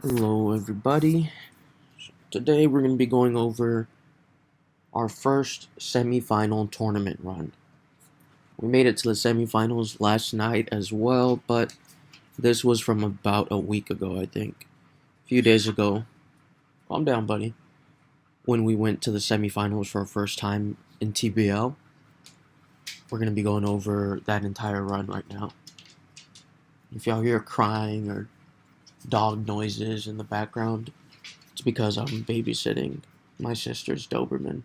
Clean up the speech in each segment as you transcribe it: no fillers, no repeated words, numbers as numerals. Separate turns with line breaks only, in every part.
Hello, everybody. Today we're going to be going over our first semifinal tournament run. We made it to the semifinals last night as well, but this was from about a week ago, I think. A few days ago. Calm down, buddy. When we went to the semifinals for our first time in TBL, we're going to be going over that entire run right now. If y'all hear crying or dog noises in the background, it's because I'm babysitting my sister's Doberman.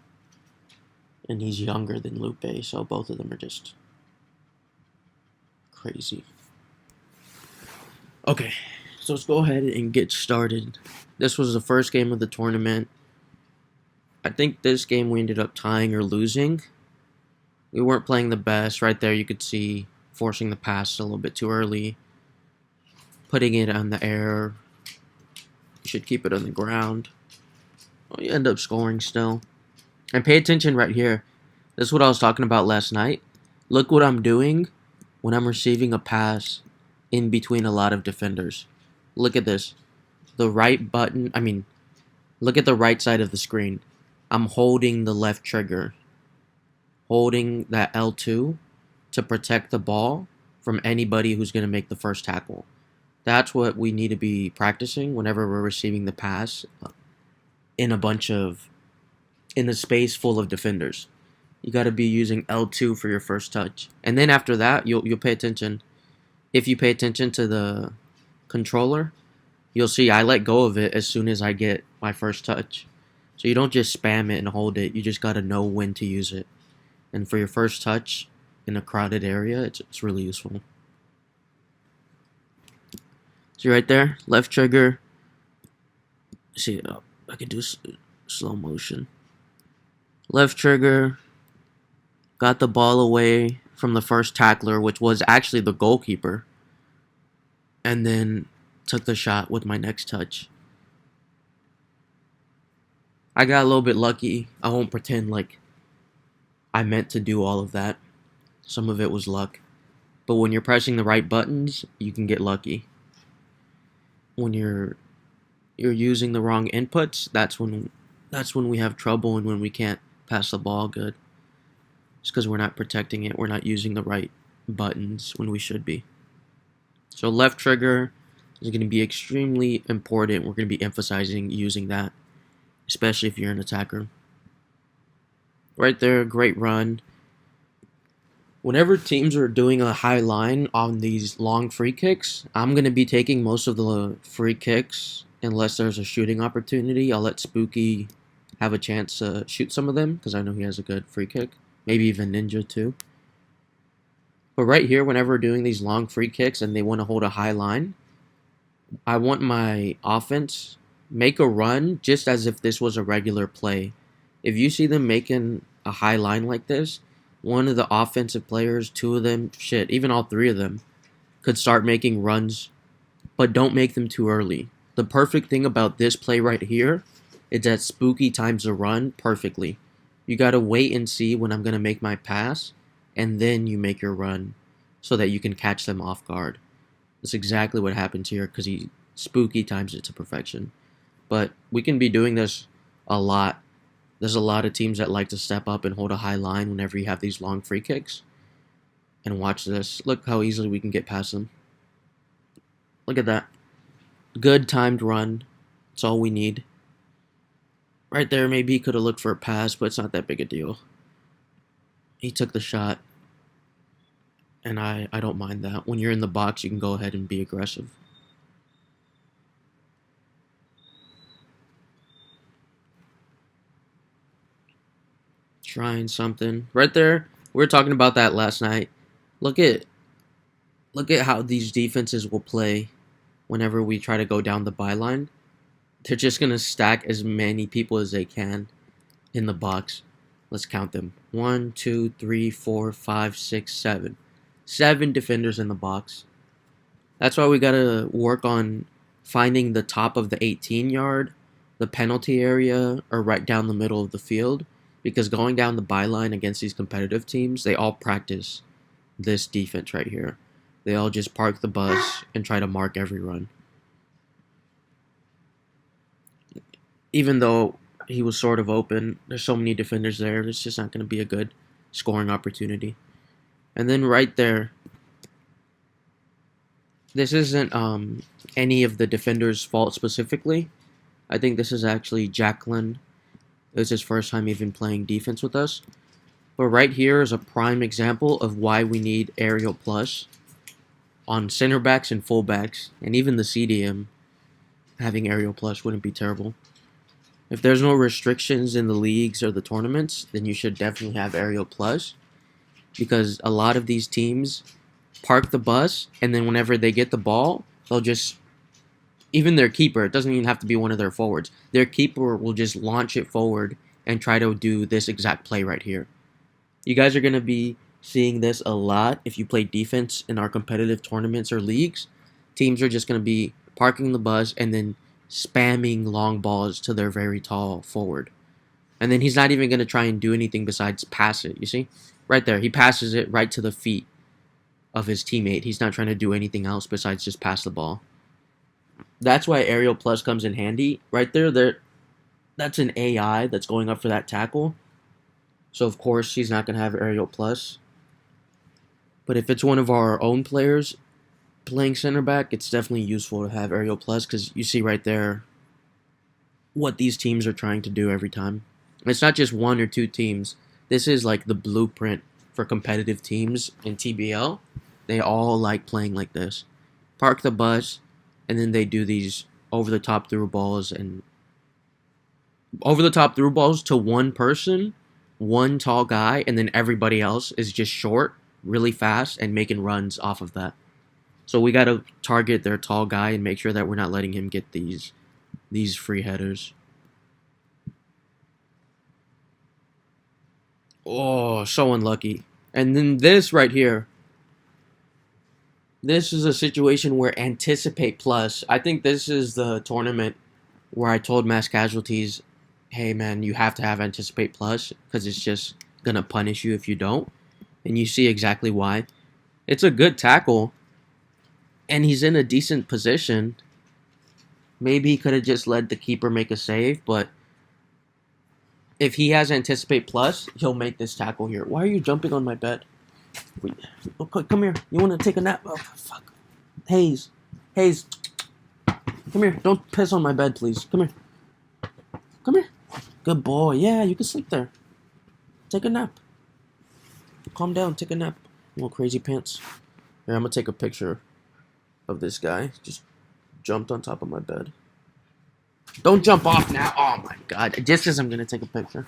And he's younger than Lupe, so both of them are just crazy. Okay, so let's go ahead and get started. This was the first game of the tournament. I think this game we ended up tying or losing. We weren't playing the best. Right there, you could see forcing the pass a little bit too early, putting it on the air. You should keep it on the ground. Well, you end up scoring still. And pay attention right here. This is what I was talking about last night. Look what I'm doing when I'm receiving a pass in between a lot of defenders. Look at this. The right button, look at the right side of the screen. I'm holding the left trigger. Holding that L2 to protect the ball from anybody who's going to make the first tackle. That's what we need to be practicing whenever we're receiving the pass in a space full of defenders. You got to be using L2 for your first touch. And then after that, you'll pay attention. If you pay attention to the controller, you'll see I let go of it as soon as I get my first touch. So you don't just spam it and hold it. You just got to know when to use it. And for your first touch in a crowded area, it's really useful. See right there? Left trigger. See, I can do slow motion. Left trigger. Got the ball away from the first tackler, which was actually the goalkeeper. And then took the shot with my next touch. I got a little bit lucky. I won't pretend like I meant to do all of that. Some of it was luck. But when you're pressing the right buttons, you can get lucky. When you're using the wrong inputs, that's when we have trouble and when we can't pass the ball good. It's because we're not protecting it. We're not using the right buttons when we should be. So left trigger is going to be extremely important. We're going to be emphasizing using that, especially if you're an attacker. Right there, great run. Whenever teams are doing a high line on these long free kicks, I'm going to be taking most of the free kicks unless there's a shooting opportunity. I'll let Spooky have a chance to shoot some of them because I know he has a good free kick. Maybe even Ninja too. But right here, whenever we're doing these long free kicks and they want to hold a high line, I want my offense make a run just as if this was a regular play. If you see them making a high line like this, one of the offensive players, two of them, even all three of them, could start making runs, but don't make them too early. The perfect thing about this play right here is that Spooky times the run perfectly. You got to wait and see when I'm going to make my pass, and then you make your run so that you can catch them off guard. That's exactly what happens here because Spooky times it to perfection. But we can be doing this a lot. There's a lot of teams that like to step up and hold a high line whenever you have these long free kicks. And watch this. Look how easily we can get past them. Look at that. Good timed run. That's all we need. Right there, maybe he could have looked for a pass, but it's not that big a deal. He took the shot. And I don't mind that. When you're in the box, you can go ahead and be aggressive. Trying something. Right there, we were talking about that last night. Look at how these defenses will play whenever we try to go down the byline. They're just going to stack as many people as they can in the box. Let's count them. 1, 2, 3, 4, 5, 6, 7. 7 defenders in the box. That's why we got to work on finding the top of the 18-yard, the penalty area, or right down the middle of the field. Because going down the byline against these competitive teams, they all practice this defense right here. They all just park the bus and try to mark every run. Even though he was sort of open, there's so many defenders there. It's just not going to be a good scoring opportunity. And then right there, this isn't any of the defenders' fault specifically. I think this is actually Jacqueline. It was his first time even playing defense with us. But right here is a prime example of why we need aerial plus on center backs and fullbacks, and even the CDM having aerial plus wouldn't be terrible. If there's no restrictions in the leagues or the tournaments, then you should definitely have aerial plus, because a lot of these teams park the bus, and then whenever they get the ball, they'll just, even their keeper, it doesn't even have to be one of their forwards, their keeper will just launch it forward and try to do this exact play right here. You guys are going to be seeing this a lot if you play defense in our competitive tournaments or leagues. Teams are just going to be parking the bus and then spamming long balls to their very tall forward. And then he's not even going to try and do anything besides pass it, you see? Right there, he passes it right to the feet of his teammate. He's not trying to do anything else besides just pass the ball. That's why aerial plus comes in handy. Right there, that's an AI that's going up for that tackle. So, of course, she's not going to have aerial plus. But if it's one of our own players playing center back, it's definitely useful to have aerial plus, because you see right there what these teams are trying to do every time. It's not just one or two teams. This is like the blueprint for competitive teams in TBL. They all like playing like this. Park the bus, and then they do these over-the-top through balls to one person, one tall guy, and then everybody else is just short, really fast, and making runs off of that. So we got to target their tall guy and make sure that we're not letting him get these free headers. Oh, so unlucky. And then this right here. This is a situation where anticipate plus. I think this is the tournament where I told mass casualties, hey man, you have to have anticipate plus, because it's just gonna punish you if you don't. And you see exactly why. It's a good tackle, and he's in a decent position. Maybe he could have just let the keeper make a save, but if he has anticipate plus, he'll make this tackle here. Why are you jumping on my bed? Wait. Okay, come here. You want to take a nap? Oh, fuck. Hayes. Come here. Don't piss on my bed, please. Come here. Good boy. Yeah, you can sleep there. Take a nap. Calm down. Take a nap. Little crazy pants. Here, I'm going to take a picture of this guy. Just jumped on top of my bed. Don't jump off now. Oh, my God. Just as I'm going to take a picture.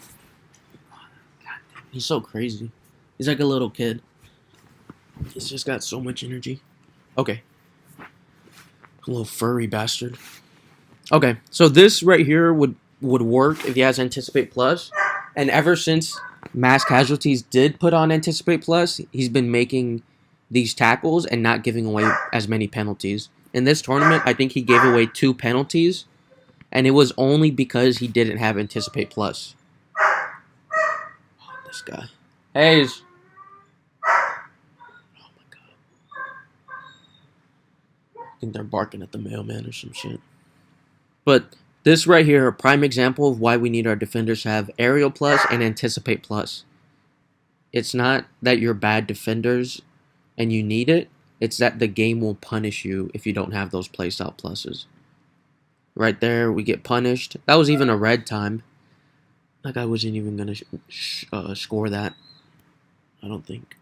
God, he's so crazy. He's like a little kid. He's just got so much energy. Okay. A little furry bastard. Okay, so this right here would work if he has Anticipate Plus. And ever since Mass Casualties did put on Anticipate Plus, he's been making these tackles and not giving away as many penalties. In this tournament, I think he gave away 2 penalties, and it was only because he didn't have Anticipate Plus. Oh, this guy. Hayes. I think they're barking at the mailman or some shit. But this right here, a prime example of why we need our defenders to have aerial plus and anticipate plus. It's not that you're bad defenders and you need it. It's that the game will punish you if you don't have those playstyle pluses. Right there, we get punished. That was even a red time. That guy wasn't even going to score that. I don't think.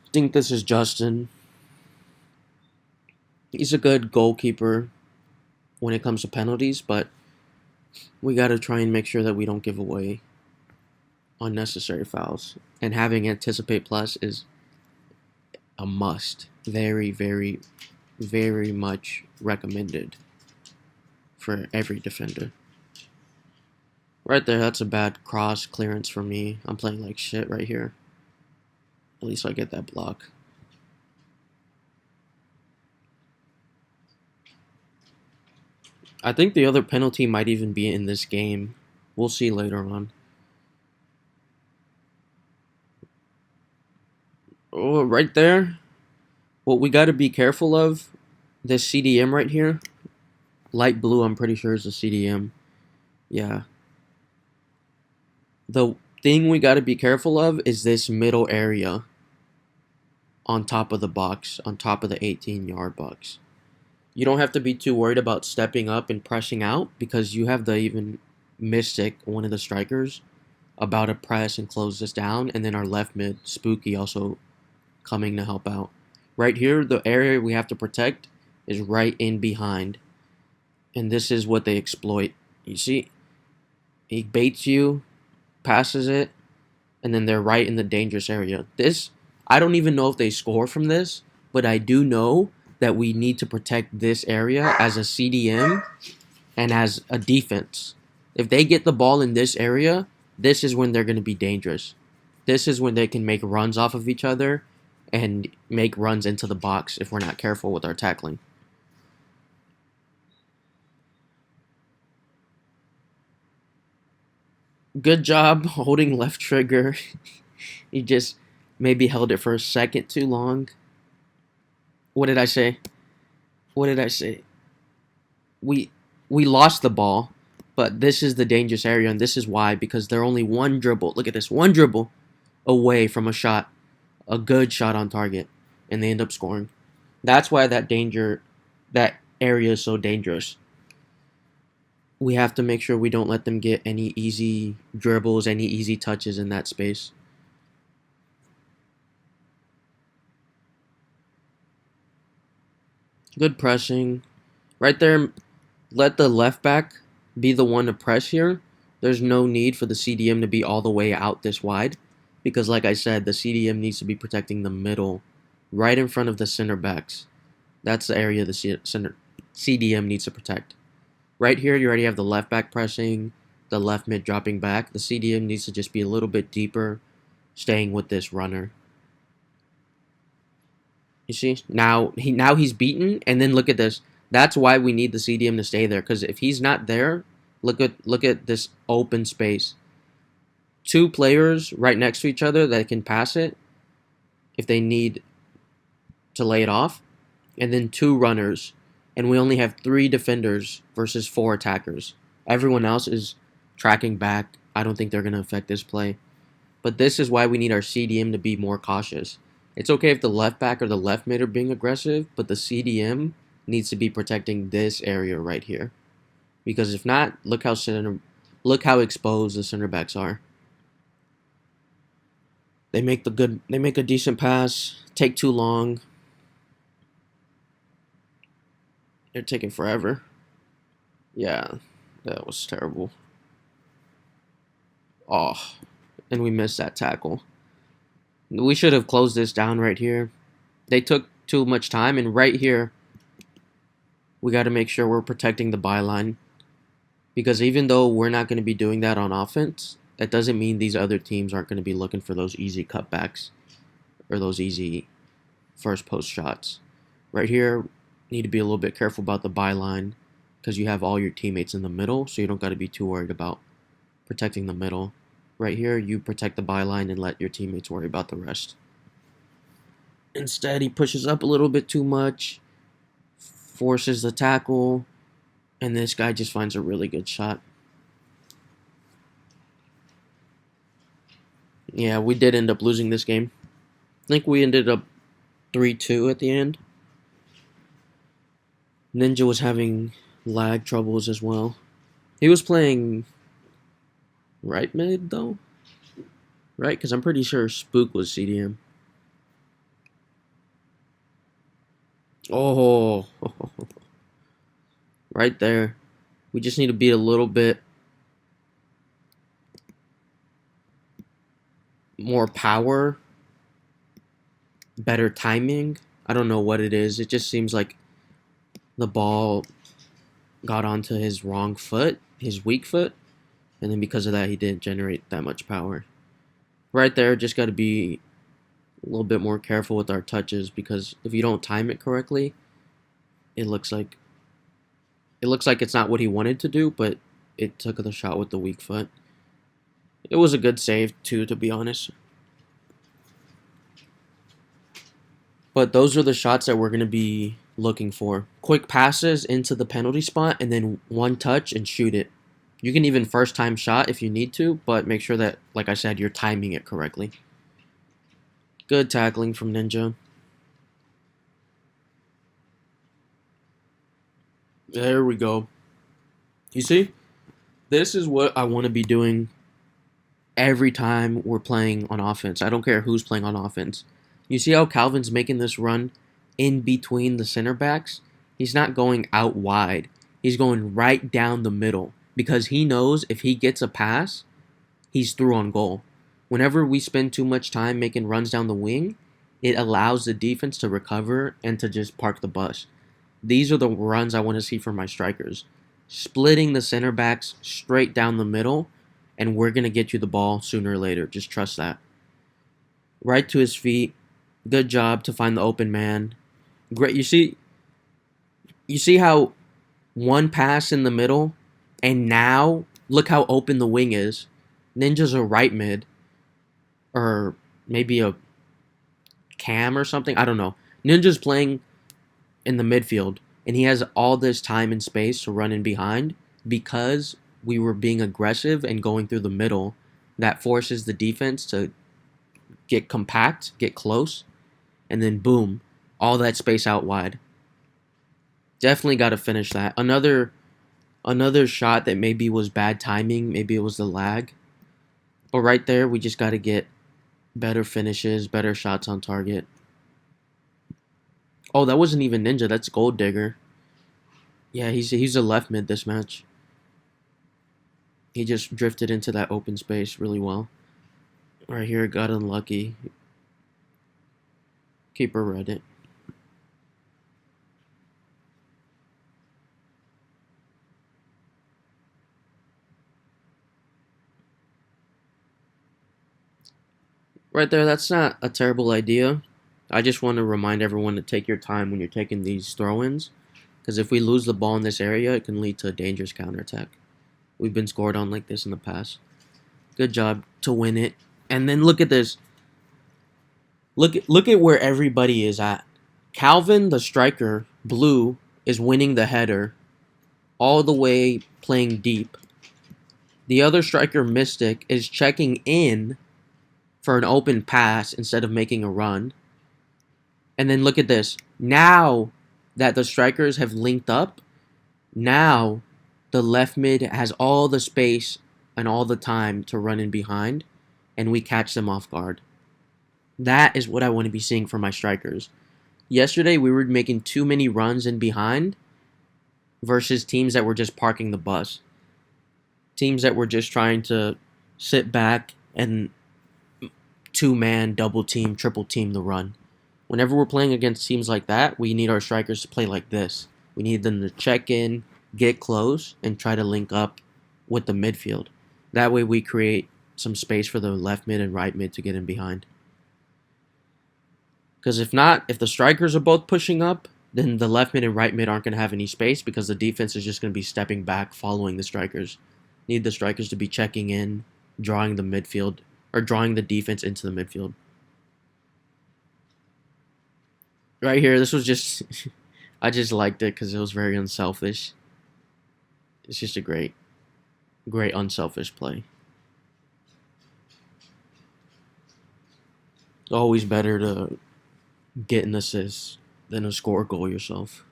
I think this is Justin. He's a good goalkeeper when it comes to penalties, but we got to try and make sure that we don't give away unnecessary fouls. And having Anticipate Plus is a must. Very, very, very much recommended for every defender. Right there, that's a bad cross clearance for me. I'm playing like shit right here. At least I get that block. I think the other penalty might even be in this game. We'll see later on. Oh, right there. What we got to be careful of, this CDM right here, Light blue, I'm pretty sure, is the CDM. Yeah. The thing we got to be careful of is this middle area on top of the box, on top of the 18-yard box. You don't have to be too worried about stepping up and pressing out because you have the even Mystic, one of the strikers, about to press and close this down, and then our left mid, Spooky, also coming to help out. Right here, the area we have to protect is right in behind, and this is what they exploit. You see, he baits you, passes it, and then they're right in the dangerous area. This, I don't even know if they score from this, but I do know that we need to protect this area as a CDM and as a defense. If they get the ball in this area, this is when they're going to be dangerous. This is when they can make runs off of each other and make runs into the box if we're not careful with our tackling. Good job holding left trigger. He just maybe held it for a second too long. What did I say? What did I say? We we lost the ball, but this is the dangerous area, and this is why, because they're only one dribble. Look at this, one dribble away from a shot, a good shot on target, and they end up scoring. That's why that area is so dangerous. We have to make sure we don't let them get any easy dribbles, any easy touches in that space. Good pressing. Right there, let the left back be the one to press here. There's no need for the CDM to be all the way out this wide because, like I said, the CDM needs to be protecting the middle right in front of the center backs. That's the area the CDM needs to protect. Right here, you already have the left back pressing, the left mid dropping back. The CDM needs to just be a little bit deeper, staying with this runner. You see, now he's beaten, and then look at this. That's why we need the CDM to stay there, because if he's not there, look at this open space. Two players right next to each other that can pass it if they need to lay it off, and then two runners, and we only have 3 defenders versus 4 attackers. Everyone else is tracking back. I don't think they're going to affect this play. But this is why we need our CDM to be more cautious. It's okay if the left back or the left mid are being aggressive, but the CDM needs to be protecting this area right here. Because if not, look how exposed the center backs are. They make a decent pass, take too long. They're taking forever. Yeah, that was terrible. Oh, and we missed that tackle. We should have closed this down right here. They took too much time, and right here, we got to make sure we're protecting the byline. Because even though we're not going to be doing that on offense, that doesn't mean these other teams aren't going to be looking for those easy cutbacks or those easy first post shots. Right here, need to be a little bit careful about the byline because you have all your teammates in the middle, so you don't got to be too worried about protecting the middle. Right here, you protect the byline and let your teammates worry about the rest. Instead, he pushes up a little bit too much, forces the tackle, and this guy just finds a really good shot. Yeah, we did end up losing this game. I think we ended up 3-2 at the end. Ninja was having lag troubles as well. He was playing right mid, though? Right? Because I'm pretty sure Spook was CDM. Oh. Right there. We just need to be a little bit more power, better timing. I don't know what it is. It just seems like the ball got onto his wrong foot, his weak foot, and then because of that, he didn't generate that much power. Right there, just got to be a little bit more careful with our touches because if you don't time it correctly, it looks like it's not what he wanted to do, but it took the shot with the weak foot. It was a good save too, to be honest. But those are the shots that we're going to be looking for. Quick passes into the penalty spot and then one touch and shoot it. You can even first time shot if you need to, but make sure that, like I said, you're timing it correctly. Good tackling from Ninja. There we go. You see? This is what I want to be doing every time we're playing on offense. I don't care who's playing on offense. You see how Calvin's making this run in between the center backs? He's not going out wide. He's going right down the middle because he knows if he gets a pass, he's through on goal. Whenever we spend too much time making runs down the wing, it allows the defense to recover and to just park the bus. These are the runs I want to see from my strikers. Splitting the center backs straight down the middle, and we're going to get you the ball sooner or later. Just trust that. Right to his feet. Good job to find the open man. Great. You see how one pass in the middle, and now look how open the wing is. Ninja's a right mid, or maybe a cam or something. I don't know. Ninja's playing in the midfield, and he has all this time and space to run in behind because we were being aggressive and going through the middle. That forces the defense to get compact, get close, and then boom, all that space out wide. Definitely got to finish that. Another shot that maybe was bad timing, maybe it was the lag. But right there, we just got to get better finishes, better shots on target. Oh, that wasn't even Ninja. That's Gold Digger. Yeah, he's a left mid this match. He just drifted into that open space really well. Right here, got unlucky. Keeper read it. Right there, that's not a terrible idea. I just want to remind everyone to take your time when you're taking these throw-ins. Because if we lose the ball in this area, it can lead to a dangerous counterattack. We've been scored on like this in the past. Good job to win it. And then look at this. Look at where everybody is at. Calvin, the striker, blue, is winning the header all the way playing deep. The other striker, Mystic, is checking in for an open pass instead of making a run. And then look at this. Now that the strikers have linked up, now the left mid has all the space and all the time to run in behind, and we catch them off guard. That is what I want to be seeing from my strikers. Yesterday, we were making too many runs in behind versus teams that were just parking the bus. Teams that were just trying to sit back and two-man, double team, triple team the run. Whenever we're playing against teams like that, we need our strikers to play like this. We need them to check in, get close, and try to link up with the midfield. That way we create some space for the left mid and right mid to get in behind. Because if not, if the strikers are both pushing up, then the left mid and right mid aren't going to have any space because the defense is just going to be stepping back following the strikers. Need the strikers to be checking in, drawing the midfield, or drawing the defense into the midfield. Right here, this was just, I just liked it because it was very unselfish. It's just a great unselfish play. It's always better to get an assist than to score a goal yourself.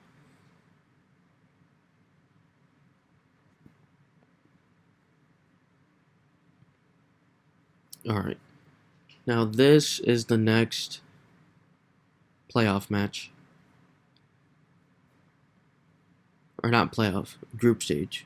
Alright. Now this is the next playoff match. Or not playoff, group stage.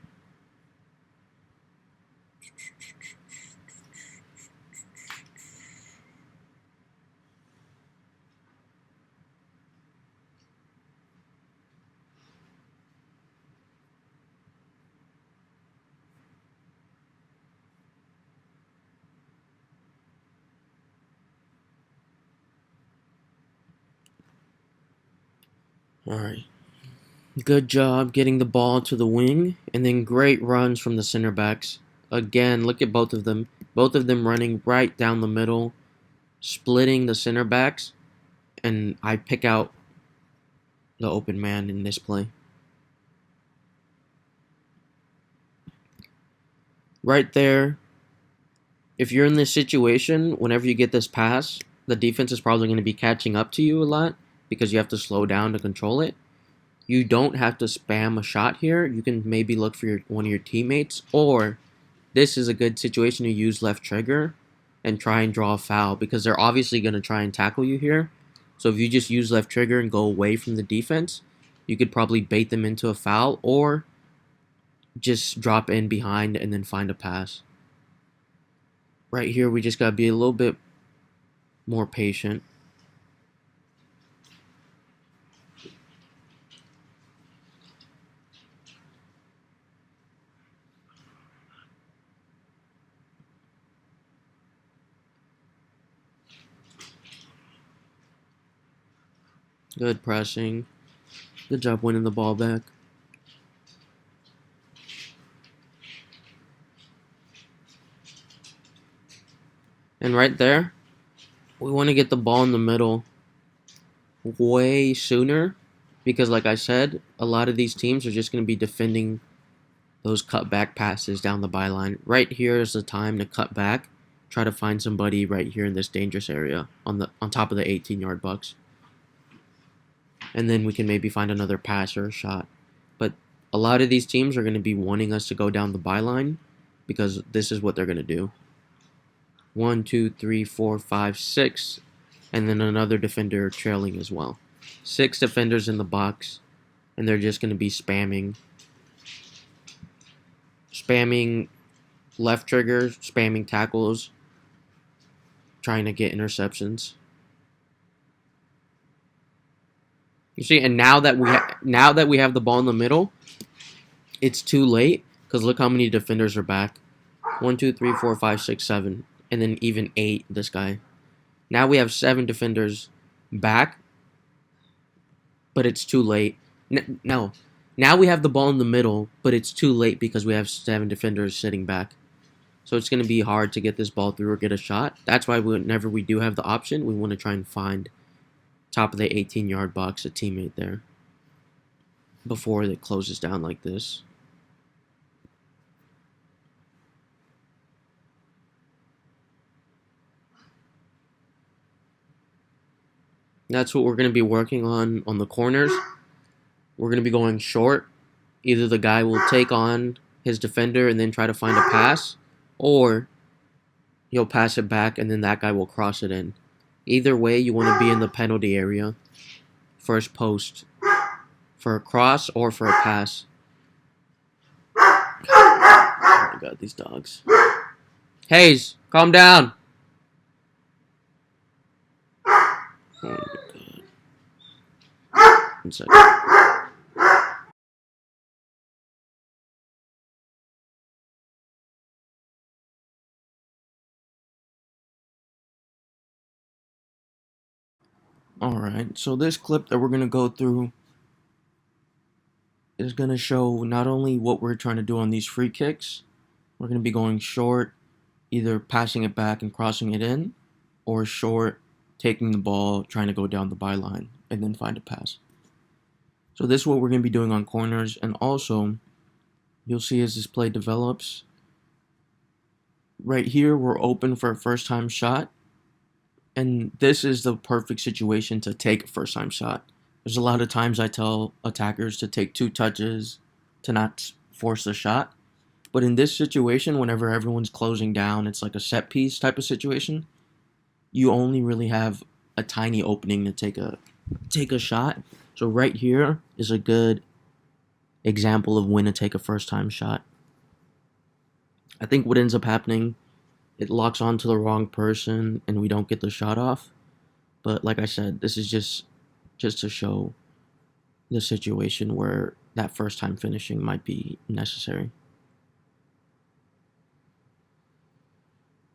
Alright. Good job getting the ball to the wing, and then great runs from the center backs. Again, look at both of them. Both of them running right down the middle, splitting the center backs, and I pick out the open man in this play. Right there, if you're in this situation, whenever you get this pass, the defense is probably going to be catching up to you a lot because you have to slow down to control it. You don't have to spam a shot here. You can maybe look for one of your teammates, or this is a good situation to use left trigger and try and draw a foul because they're obviously going to try and tackle you here. So if you just use left trigger and go away from the defense, you could probably bait them into a foul or just drop in behind and then find a pass. Right here, we just got to be a little bit more patient. Good pressing. Good job winning the ball back. And right there, we want to get the ball in the middle way sooner because, like I said, a lot of these teams are just going to be defending those cutback passes down the byline. Right here is the time to cut back, try to find somebody right here in this dangerous area on top of the 18-yard box. And then we can maybe find another pass or a shot. But a lot of these teams are going to be wanting us to go down the byline because this is what they're going to do. 1, 2, 3, 4, 5, 6, and then another defender trailing as well. 6 defenders in the box, and they're just going to be spamming left trigger, spamming tackles, trying to get interceptions. You see, and now that we have the ball in the middle, it's too late because look how many defenders are back. 1, 2, 3, 4, 5, 6, 7, and then even 8. This guy. Now we have 7 defenders back, but it's too late. No, now we have the ball in the middle, but it's too late because we have 7 defenders sitting back. So it's going to be hard to get this ball through or get a shot. That's why whenever we do have the option, we want to try and find top of the 18-yard box a teammate there before it closes down like this. That's what we're going to be working on the corners. We're going to be going short. Either the guy will take on his defender and then try to find a pass, or he'll pass it back and then that guy will cross it in. Either way, you want to be in the penalty area. First post. For a cross or for a pass. Oh my god, these dogs. Hayes, calm down. Oh my god. 1 second. Alright, so this clip that we're going to go through is going to show not only what we're trying to do on these free kicks, we're going to be going short, either passing it back and crossing it in, or short, taking the ball, trying to go down the byline, and then find a pass. So this is what we're going to be doing on corners, and also, you'll see as this play develops, right here we're open for a first-time shot, and this is the perfect situation to take a first-time shot. There's a lot of times I tell attackers to take 2 touches to not force a shot. But in this situation, whenever everyone's closing down, it's like a set piece type of situation. You only really have a tiny opening to take a shot. So right here is a good example of when to take a first-time shot. I think what ends up happening, it locks onto the wrong person and we don't get the shot off. But like I said, this is just to show the situation where that first time finishing might be necessary.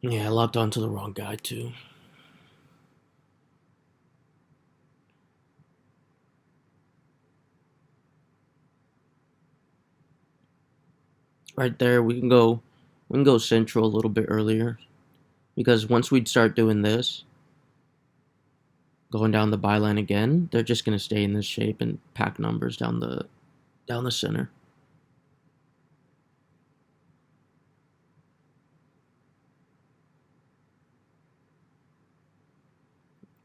Yeah, I locked onto the wrong guy too. Right there, we can go central a little bit earlier, because once we'd start doing this, Going down the byline again, they're just gonna stay in this shape and pack numbers down the center.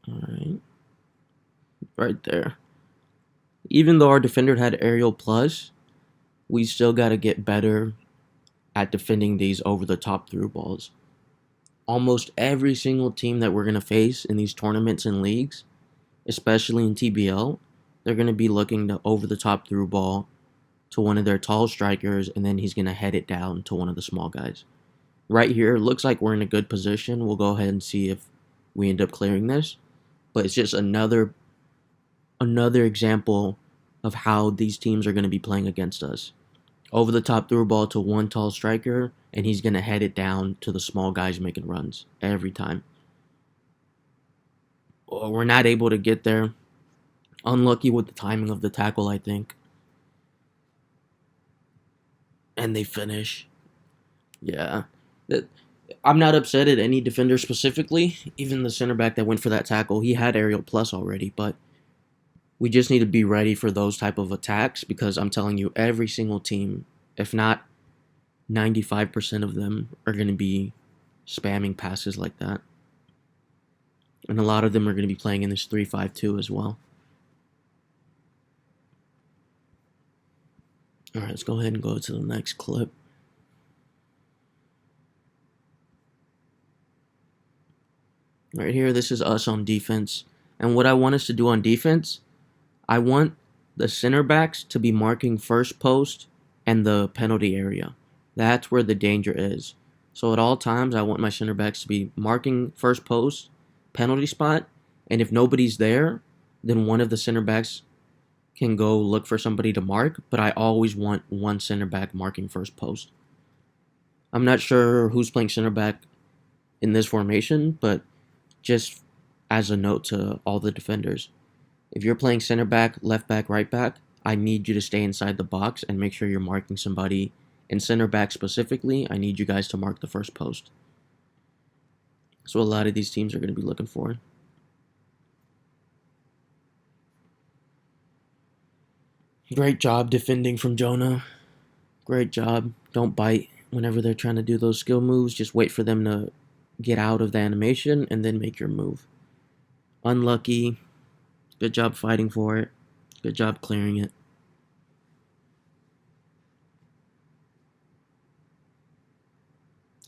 All right, right there. Even though our defender had aerial plus, we still got to get better at defending these over the top through balls. Almost every single team that we're going to face in these tournaments and leagues, especially in TBL, they're going to be looking to over the top through ball to one of their tall strikers, and then he's going to head it down to one of the small guys. Right here, looks like we're in a good position. We'll go ahead and see if we end up clearing this. But it's just another example of how these teams are going to be playing against us. Over the top through ball to one tall striker, and he's going to head it down to the small guys making runs every time. We're not able to get there. Unlucky with the timing of the tackle, I think. And they finish. Yeah. I'm not upset at any defender specifically. Even the center back that went for that tackle, he had aerial plus already, but we just need to be ready for those type of attacks because I'm telling you, every single team, if not 95% of them, are going to be spamming passes like that. And a lot of them are going to be playing in this 3-5-2 as well. All right, let's go ahead and go to the next clip. Right here, this is us on defense. And what I want us to do on defense, I want the center backs to be marking first post and the penalty area. That's where the danger is. So at all times, I want my center backs to be marking first post, penalty spot, and if nobody's there, then one of the center backs can go look for somebody to mark, but I always want one center back marking first post. I'm not sure who's playing center back in this formation, but just as a note to all the defenders, if you're playing center back, left back, right back, I need you to stay inside the box and make sure you're marking somebody. In center back specifically, I need you guys to mark the first post. So a lot of these teams are going to be looking for. Great job defending from Jonah. Great job. Don't bite whenever they're trying to do those skill moves. Just wait for them to get out of the animation and then make your move. Unlucky. Good job fighting for it. Good job clearing it.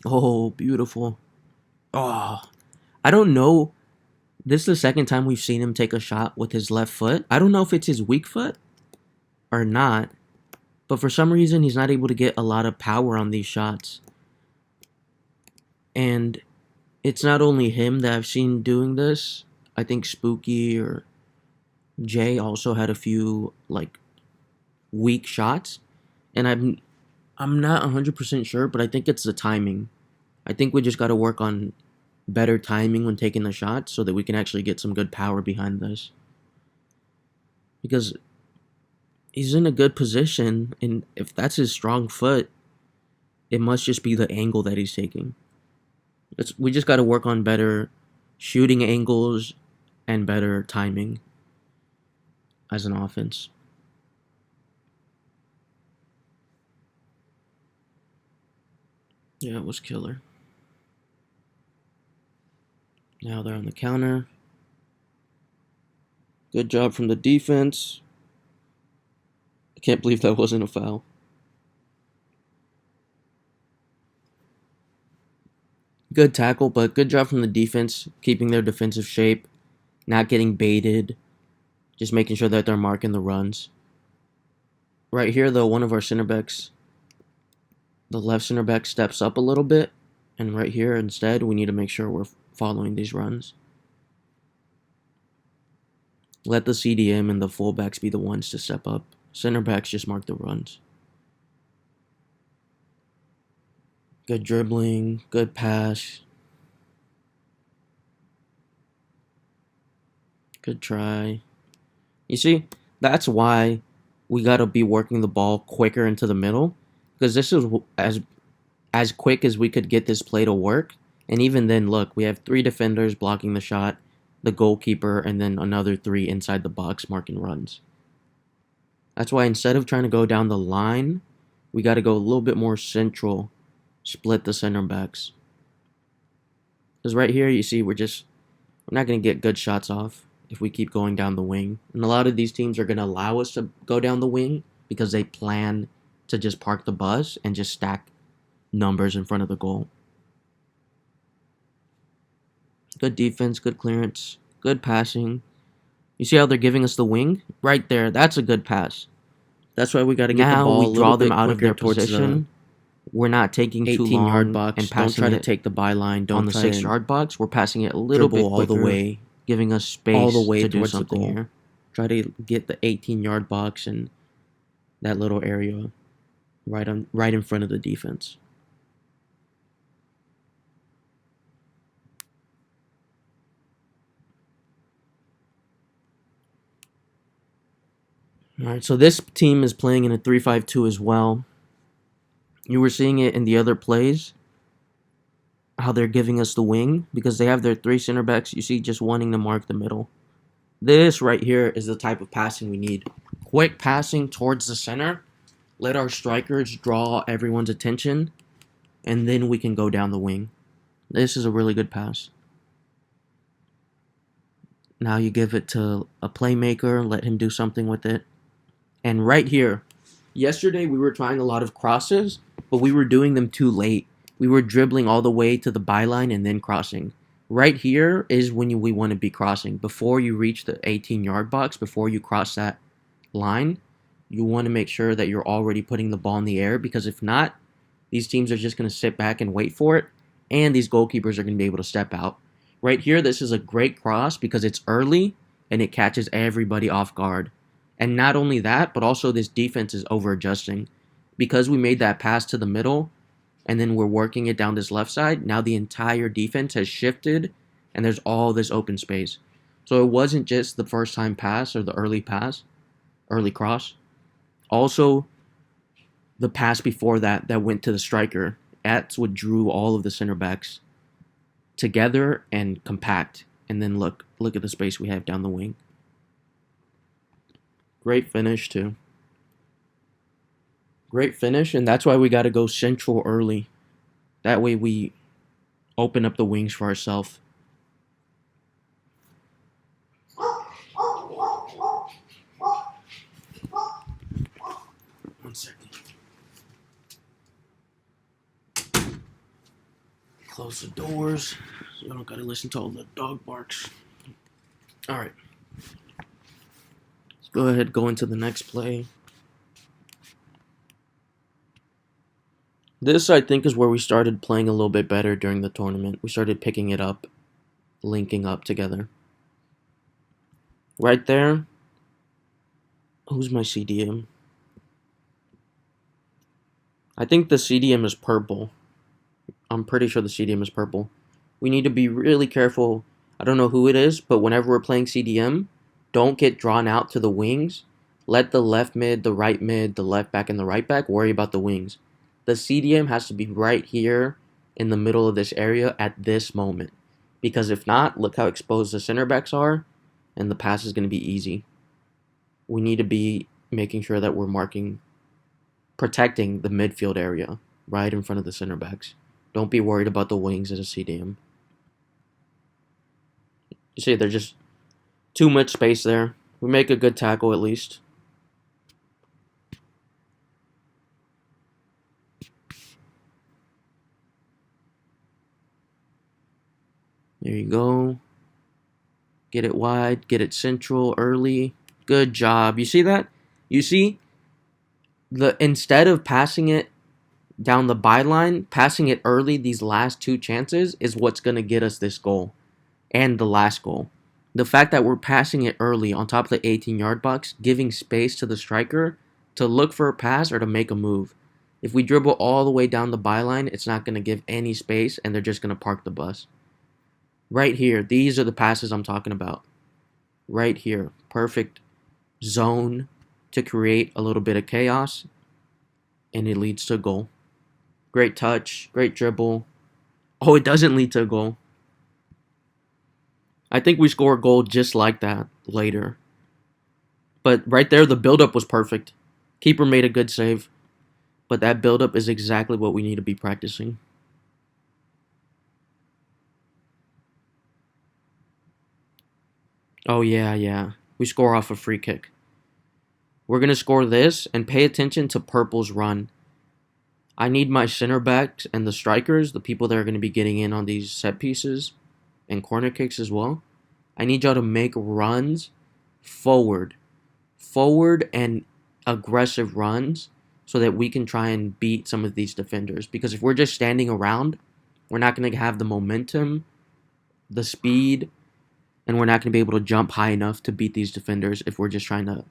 Oh, beautiful. Oh, I don't know. This is the second time we've seen him take a shot with his left foot. I don't know if it's his weak foot or not, but for some reason he's not able to get a lot of power on these shots. And it's not only him that I've seen doing this. I think Spooky or Jay also had a few like weak shots, and I'm not 100% sure, but I think it's the timing. I think we just got to work on better timing when taking the shots so that we can actually get some good power behind this. Because he's in a good position, and if that's his strong foot, it must just be the angle that he's taking. We just got to work on better shooting angles and better timing as an offense. Yeah, it was killer. Now they're on the counter. Good job from the defense. I can't believe that wasn't a foul. Good tackle, but good job from the defense, keeping their defensive shape, not getting baited, just making sure that they're marking the runs. Right here, though, one of our center backs, the left center back, steps up a little bit, and right here, instead, we need to make sure we're following these runs. Let the CDM and the fullbacks be the ones to step up. Center backs just mark the runs. Good dribbling, good pass. Good try. You see, that's why we got to be working the ball quicker into the middle, because this is as quick as we could get this play to work. And even then, look, we have 3 defenders blocking the shot. the goalkeeper, and then another 3 inside the box marking runs. That's why instead of trying to go down the line, we got to go a little bit more central, split the center backs. Because right here, you see, we're not going to get good shots off if we keep going down the wing. And a lot of these teams are going to allow us to go down the wing because they plan to just park the bus and just stack numbers in front of the goal. Good defense, good clearance, good passing. You see how they're giving us the wing? Right there, that's a good pass. That's why we got to get the ball a little bit out of their position. We're not taking too long
18-yard box.
And passing
don't try
it
to take the byline. Don't
on the
try
6-yard box. We're passing it a little bit
dribble all the
quicker,
way,
giving us space
all the way
to do
towards the
something
goal.
here.
Try to get the 18-yard box and
That little area right in front of the defense. All right, so this team is playing in a 3-5-2 as well. You were seeing it in the other plays, how they're giving us the wing, because they have their 3 center backs, you see, just wanting to mark the middle. This right here is the type of passing we need. Quick passing towards the center, let our strikers draw everyone's attention, and then we can go down the wing. This is a really good pass. Now you give it to a playmaker, let him do something with it. And right here, yesterday we were trying a lot of crosses, but we were doing them too late. We were dribbling all the way to the byline and then crossing. Right here is when we want to be crossing. Before you reach the 18-yard box, before you cross that line, you want to make sure that you're already putting the ball in the air, because if not, these teams are just going to sit back and wait for it, and these goalkeepers are going to be able to step out. Right here, this is a great cross because it's early and it catches everybody off guard. And not only that, but also this defense is over-adjusting. Because we made that pass to the middle, and then we're working it down this left side, now the entire defense has shifted, and there's all this open space. So it wasn't just the first time pass or the early cross. Also, the pass before that went to the striker. That's what drew all of the center backs together and compact. And then look at the space we have down the wing. Great finish, too. Great finish, and that's why we got to go central early. That way we open up the wings for ourselves. One second. Close the doors so I don't got to listen to all the dog barks. All right. Let's go ahead, go into the next play. This, I think, is where we started playing a little bit better during the tournament. We started picking it up, linking up together. Right there. Who's my CDM? I think the CDM is purple. I'm pretty sure the CDM is purple. We need to be really careful. I don't know who it is, but whenever we're playing CDM, don't get drawn out to the wings. Let the left mid, the left back, and the right back worry about the wings. The CDM has to be right here in the middle of this area at this moment. Because if not, look how exposed the center backs are, and the pass is going to be easy. We need to be making sure that we're protecting the midfield area right in front of the center backs. Don't be worried about the wings as a CDM. You see, there's just too much space there. We make a good tackle at least. There you go. Get it wide, get it central early. Good job. You see that? You see? Instead of passing it down the byline, passing it early, these last 2 chances is what's going to get us this goal and the last goal. The fact that we're passing it early on top of the 18-yard box, giving space to the striker to look for a pass or to make a move. If we dribble all the way down the byline, it's not going to give any space, and they're just going to park the bus. Right here, these are the passes I'm talking about. Right here, perfect zone to create a little bit of chaos, and it leads to a goal. Great touch, great dribble. Oh, it doesn't lead to a goal. I think we score a goal just like that later. But right there, the buildup was perfect. Keeper made a good save. But that buildup is exactly what we need to be practicing. Oh, yeah, yeah. We score off a free kick. We're going to score this and pay attention to Purple's run. I need my center backs and the strikers, the people that are going to be getting in on these set pieces and corner kicks as well. I need y'all to make runs forward. Forward and aggressive runs so that we can try and beat some of these defenders. Because if we're just standing around, we're not going to have the momentum, the speed, and we're not going to be able to jump high enough to beat these defenders if we're just trying to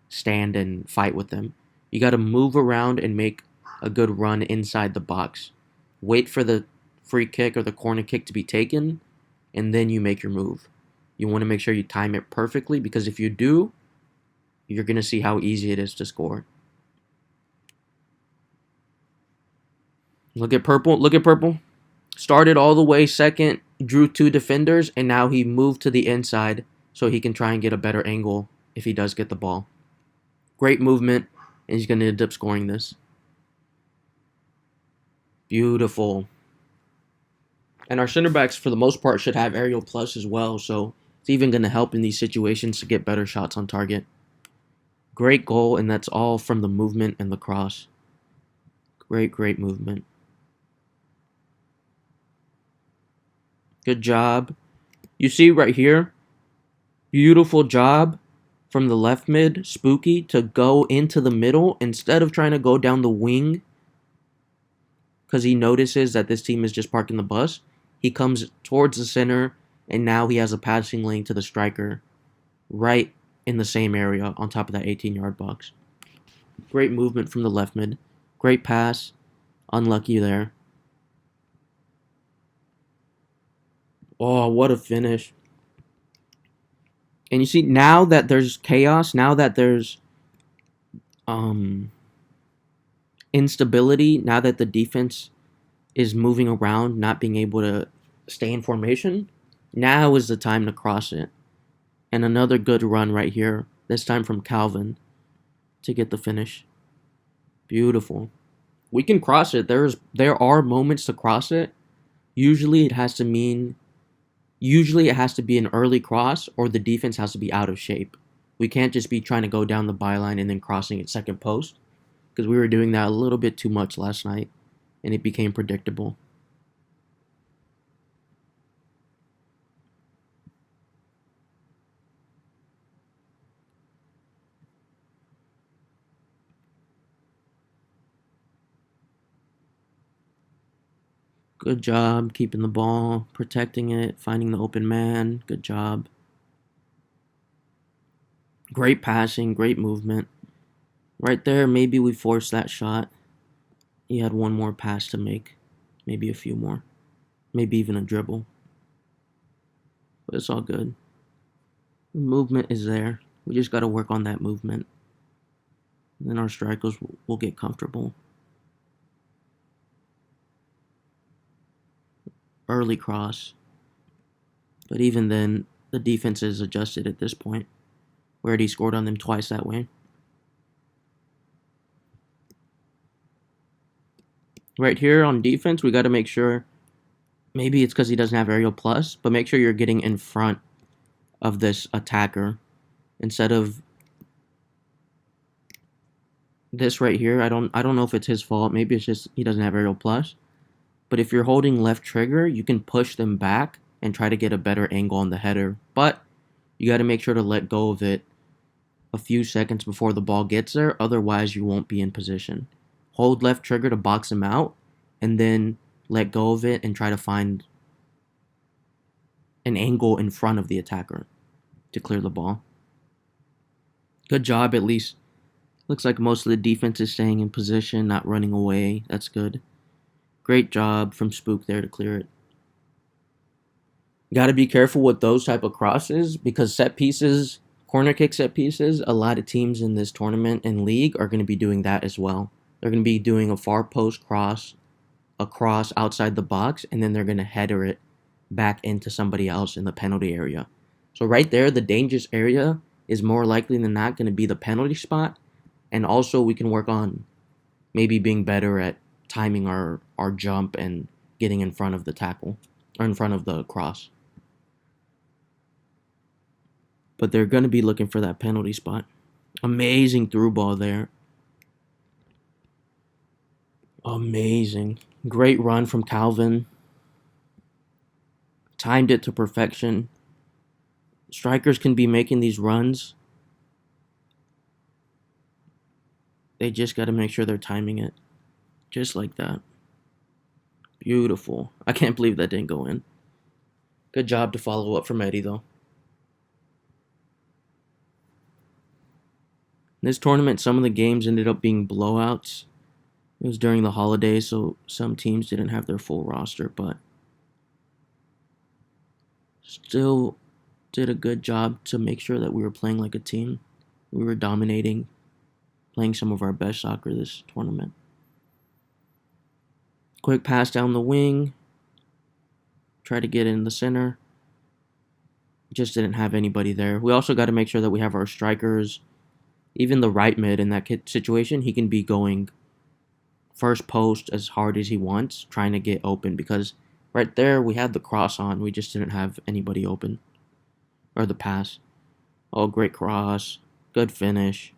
stand and fight with them. You got to move around and make a good run inside the box. Wait for the free kick or the corner kick to be taken, and then you make your move. You want to make sure you time it perfectly because if you do, you're going to see how easy it is to score. Look at Purple. Look at Purple. Started all the way second, drew 2 defenders, and now he moved to the inside so he can try and get a better angle if he does get the ball. Great movement, and he's going to end up scoring this. Beautiful. And our center backs, for the most part, should have aerial plus as well, so it's even going to help in these situations to get better shots on target. Great goal, and that's all from the movement and the cross. Great, great movement. Good job. You see right here, beautiful job from the left mid, Spooky, to go into the middle instead of trying to go down the wing because he notices that this team is just parking the bus. He comes towards the center, and now he has a passing lane to the striker right in the same area on top of that 18-yard box. Great movement from the left mid. Great pass. Unlucky there. Oh, what a finish. And you see, now that there's chaos, now that there's instability, now that the defense is moving around, not being able to stay in formation, now is the time to cross it. And another good run right here, this time from Calvin to get the finish. Beautiful. We can cross it. There are moments to cross it. Usually it has to be an early cross or the defense has to be out of shape. We can't just be trying to go down the byline and then crossing at second post because we were doing that a little bit too much last night and it became predictable. Good job keeping the ball, protecting it, finding the open man. Good job. Great passing, great movement. Right there, maybe we forced that shot. He had one more pass to make. Maybe a few more. Maybe even a dribble. But it's all good. The movement is there. We just got to work on that movement. Then our strikers will get comfortable. Early cross. But even then, the defense is adjusted at this point. We already scored on them twice that way. Right here on defense, we got to make sure, maybe it's because he doesn't have aerial plus, but make sure you're getting in front of this attacker instead of this right here. I don't know if it's his fault. Maybe it's just he doesn't have aerial plus. But if you're holding left trigger, you can push them back and try to get a better angle on the header. But you got to make sure to let go of it a few seconds before the ball gets there. Otherwise, you won't be in position. Hold left trigger to box him out, and then let go of it and try to find an angle in front of the attacker to clear the ball. Good job, at least. Looks like most of the defense is staying in position, not running away. That's good. Great job from Spook there to clear it. Got to be careful with those type of crosses because set pieces, corner kick set pieces, a lot of teams in this tournament and league are going to be doing that as well. They're going to be doing a far post cross, a cross outside the box, and then they're going to header it back into somebody else in the penalty area. So right there, the dangerous area is more likely than not going to be the penalty spot. And also we can work on maybe being better at timing our jump and getting in front of the tackle or in front of the cross. But they're going to be looking for that penalty spot. Amazing through ball there. Amazing. Great run from Calvin. Timed it to perfection. Strikers can be making these runs. They just got to make sure they're timing it. Just like that. Beautiful. I can't believe that didn't go in. Good job to follow up from Eddie, though. In this tournament, some of the games ended up being blowouts. It was during the holidays, so some teams didn't have their full roster, but still did a good job to make sure that we were playing like a team. We were dominating, playing some of our best soccer this tournament. Quick pass down the wing. Try to get in the center. Just didn't have anybody there. We also got to make sure that we have our strikers. Even the right mid in that situation, he can be going first post as hard as he wants, trying to get open, because right there we had the cross on. We just didn't have anybody open. Or the pass. Oh, great cross. Good finish.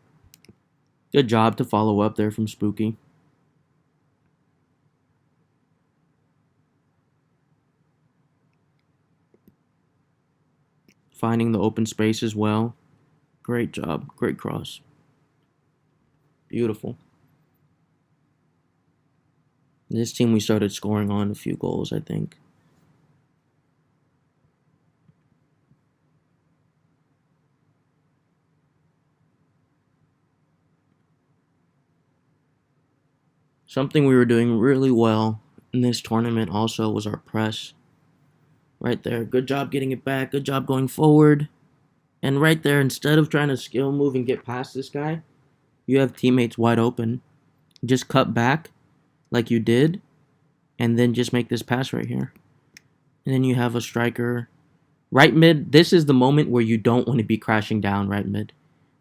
Good job to follow up there from Spooky. Finding the open space as well. Great job. Great cross. Beautiful. This team we started scoring on a few goals, I think. Something we were doing really well in this tournament also was our press. Right there. Good job getting it back. Good job going forward. And right there, instead of trying to skill move and get past this guy, you have teammates wide open. Just cut back like you did, and then just make this pass right here. And then you have a striker. Right mid, this is the moment where you don't want to be crashing down right mid.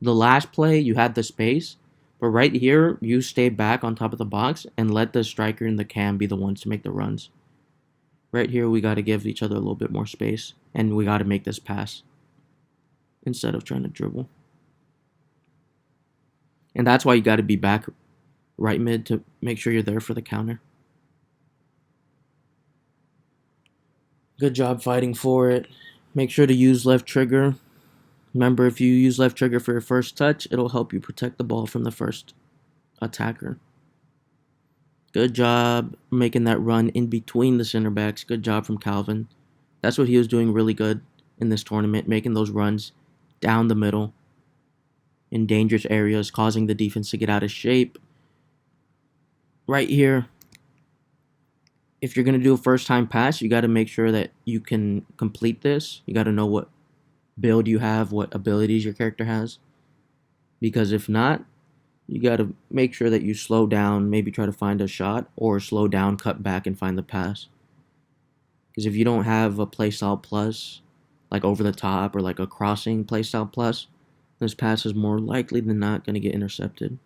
The last play, you had the space, but right here, you stay back on top of the box and let the striker and the cam be the ones to make the runs. Right here, we got to give each other a little bit more space, and we got to make this pass instead of trying to dribble. And that's why you got to be back right mid to make sure you're there for the counter. Good job fighting for it. Make sure to use left trigger. Remember, if you use left trigger for your first touch, it'll help you protect the ball from the first attacker. Good job making that run in between the center backs. Good job from Calvin. That's what he was doing really good in this tournament, making those runs down the middle in dangerous areas, causing the defense to get out of shape. Right here, if you're going to do a first-time pass, you got to make sure that you can complete this. You got to know what build you have, what abilities your character has. Because if not, you got to make sure that you slow down, maybe try to find a shot, or slow down, cut back, and find the pass. Because if you don't have a playstyle plus, like over the top or like a crossing playstyle plus, this pass is more likely than not going to get intercepted.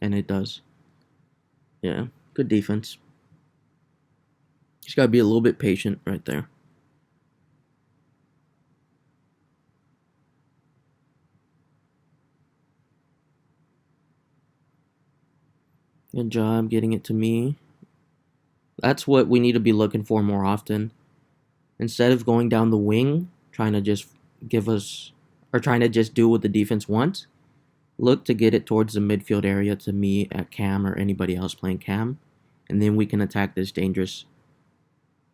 And it does. Yeah, good defense. Just got to be a little bit patient right there. Good job getting it to me. That's what we need to be looking for more often. Instead of going down the wing, trying to just give us, or trying to just do what the defense wants, look to get it towards the midfield area to me at cam or anybody else playing cam. And then we can attack this dangerous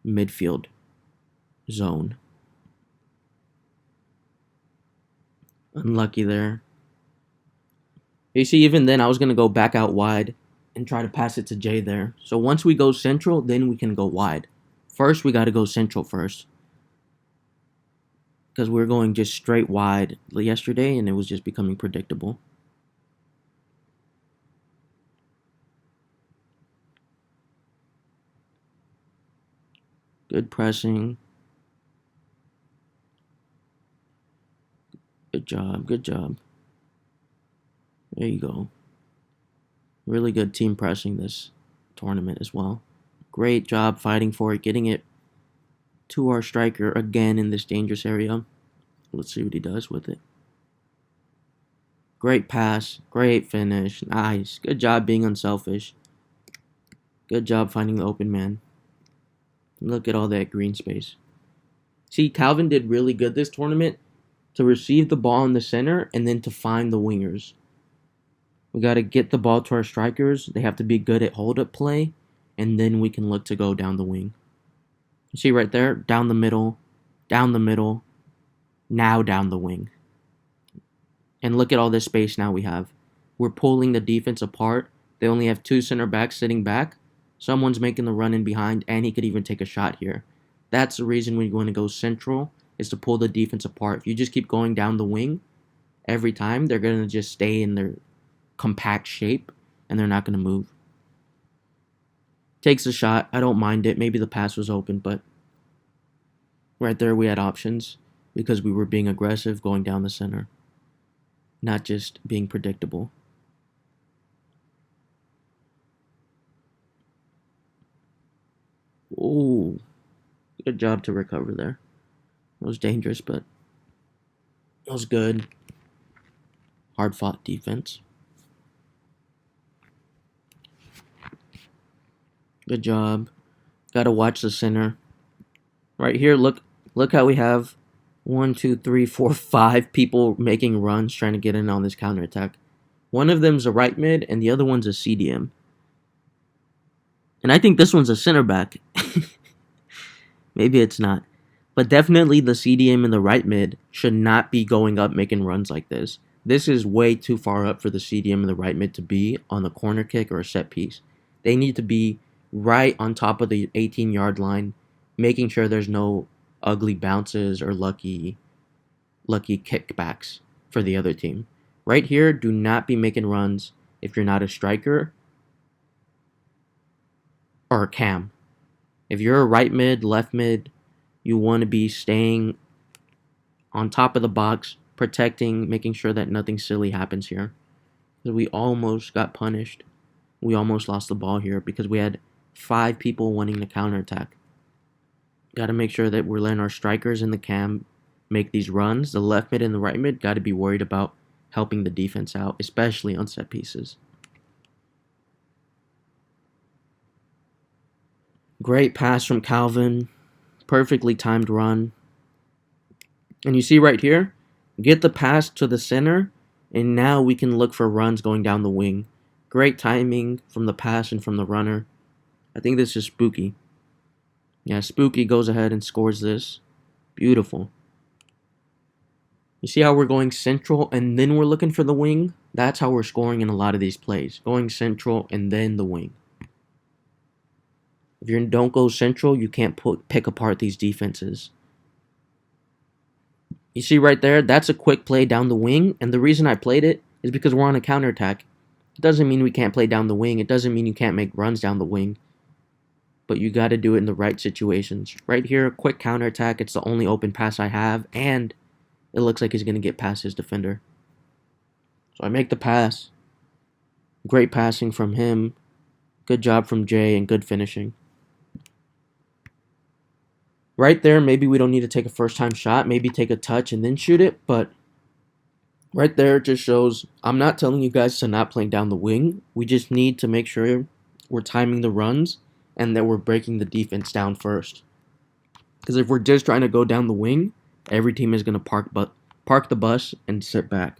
midfield zone. Unlucky there. You see, even then, I was going to go back out wide and try to pass it to Jay there. So once we go central, then we can go wide. First, we got to go central first. Because we were going just straight wide yesterday, and it was just becoming predictable. Good pressing.
Good job. Good job. There you go. Really good team pressing this tournament as well. Great job fighting for it, getting it to our striker again in this dangerous area. Let's see what he does with it. Great pass. Great finish. Nice. Good job being unselfish. Good job finding the open man. Look at all that green space. See, Calvin did really good this tournament to receive the ball in the center and then to find the wingers. We got to get the ball to our strikers. They have to be good at hold-up play, and then we can look to go down the wing. You see right there? Down the middle, now down the wing. And look at all this space now we have. We're pulling the defense apart. They only have 2 center backs sitting back. Someone's making the run in behind, and he could even take a shot here. That's the reason we're going to go central, is to pull the defense apart. If you just keep going down the wing every time, they're going to just stay in their compact shape, and they're not going to move. Takes a shot. I don't mind it. Maybe the pass was open, but right there we had options because we were being aggressive going down the center, not just being predictable. Ooh, good job to recover there. It was dangerous, but it was good. Hard-fought defense. Good job. Got to watch the center. Right here, look how we have 1, 2, 3, 4, 5 people making runs trying to get in on this counterattack. One of them's a right mid, and the other one's a CDM. And I think this one's a center back. Maybe it's not. But definitely the CDM and the right mid should not be going up making runs like this. This is way too far up for the CDM and the right mid to be on the corner kick or a set piece. They need to be right on top of the 18-yard line, making sure there's no ugly bounces or lucky kickbacks for the other team. Right here, do not be making runs if you're not a striker or a cam. If you're a right mid, left mid, you want to be staying on top of the box, protecting, making sure that nothing silly happens here. We almost got punished. We almost lost the ball here because we had 5 people wanting to counterattack. Got to make sure that we're letting our strikers in the cam make these runs. The left mid and the right mid got to be worried about helping the defense out, especially on set pieces. Great pass from Calvin. Perfectly timed run. And you see right here, get the pass to the center, and now we can look for runs going down the wing. Great timing from the pass and from the runner. I think this is Spooky. Yeah, Spooky goes ahead and scores this. Beautiful. You see how we're going central and then we're looking for the wing? That's how we're scoring in a lot of these plays. Going central and then the wing. If you don't go central, you can't pick apart these defenses. You see right there, that's a quick play down the wing, and the reason I played it is because we're on a counterattack. It doesn't mean we can't play down the wing. It doesn't mean you can't make runs down the wing. But you got to do it in the right situations. Right here, quick counterattack. It's the only open pass I have, and it looks like he's going to get past his defender. So I make the pass. Great passing from him. Good job from Jay, and good finishing. Right there, maybe we don't need to take a first-time shot. Maybe take a touch and then shoot it, but right there, it just shows I'm not telling you guys to not play down the wing. We just need to make sure we're timing the runs and that we're breaking the defense down first. Because if we're just trying to go down the wing, every team is going to park the bus and sit back.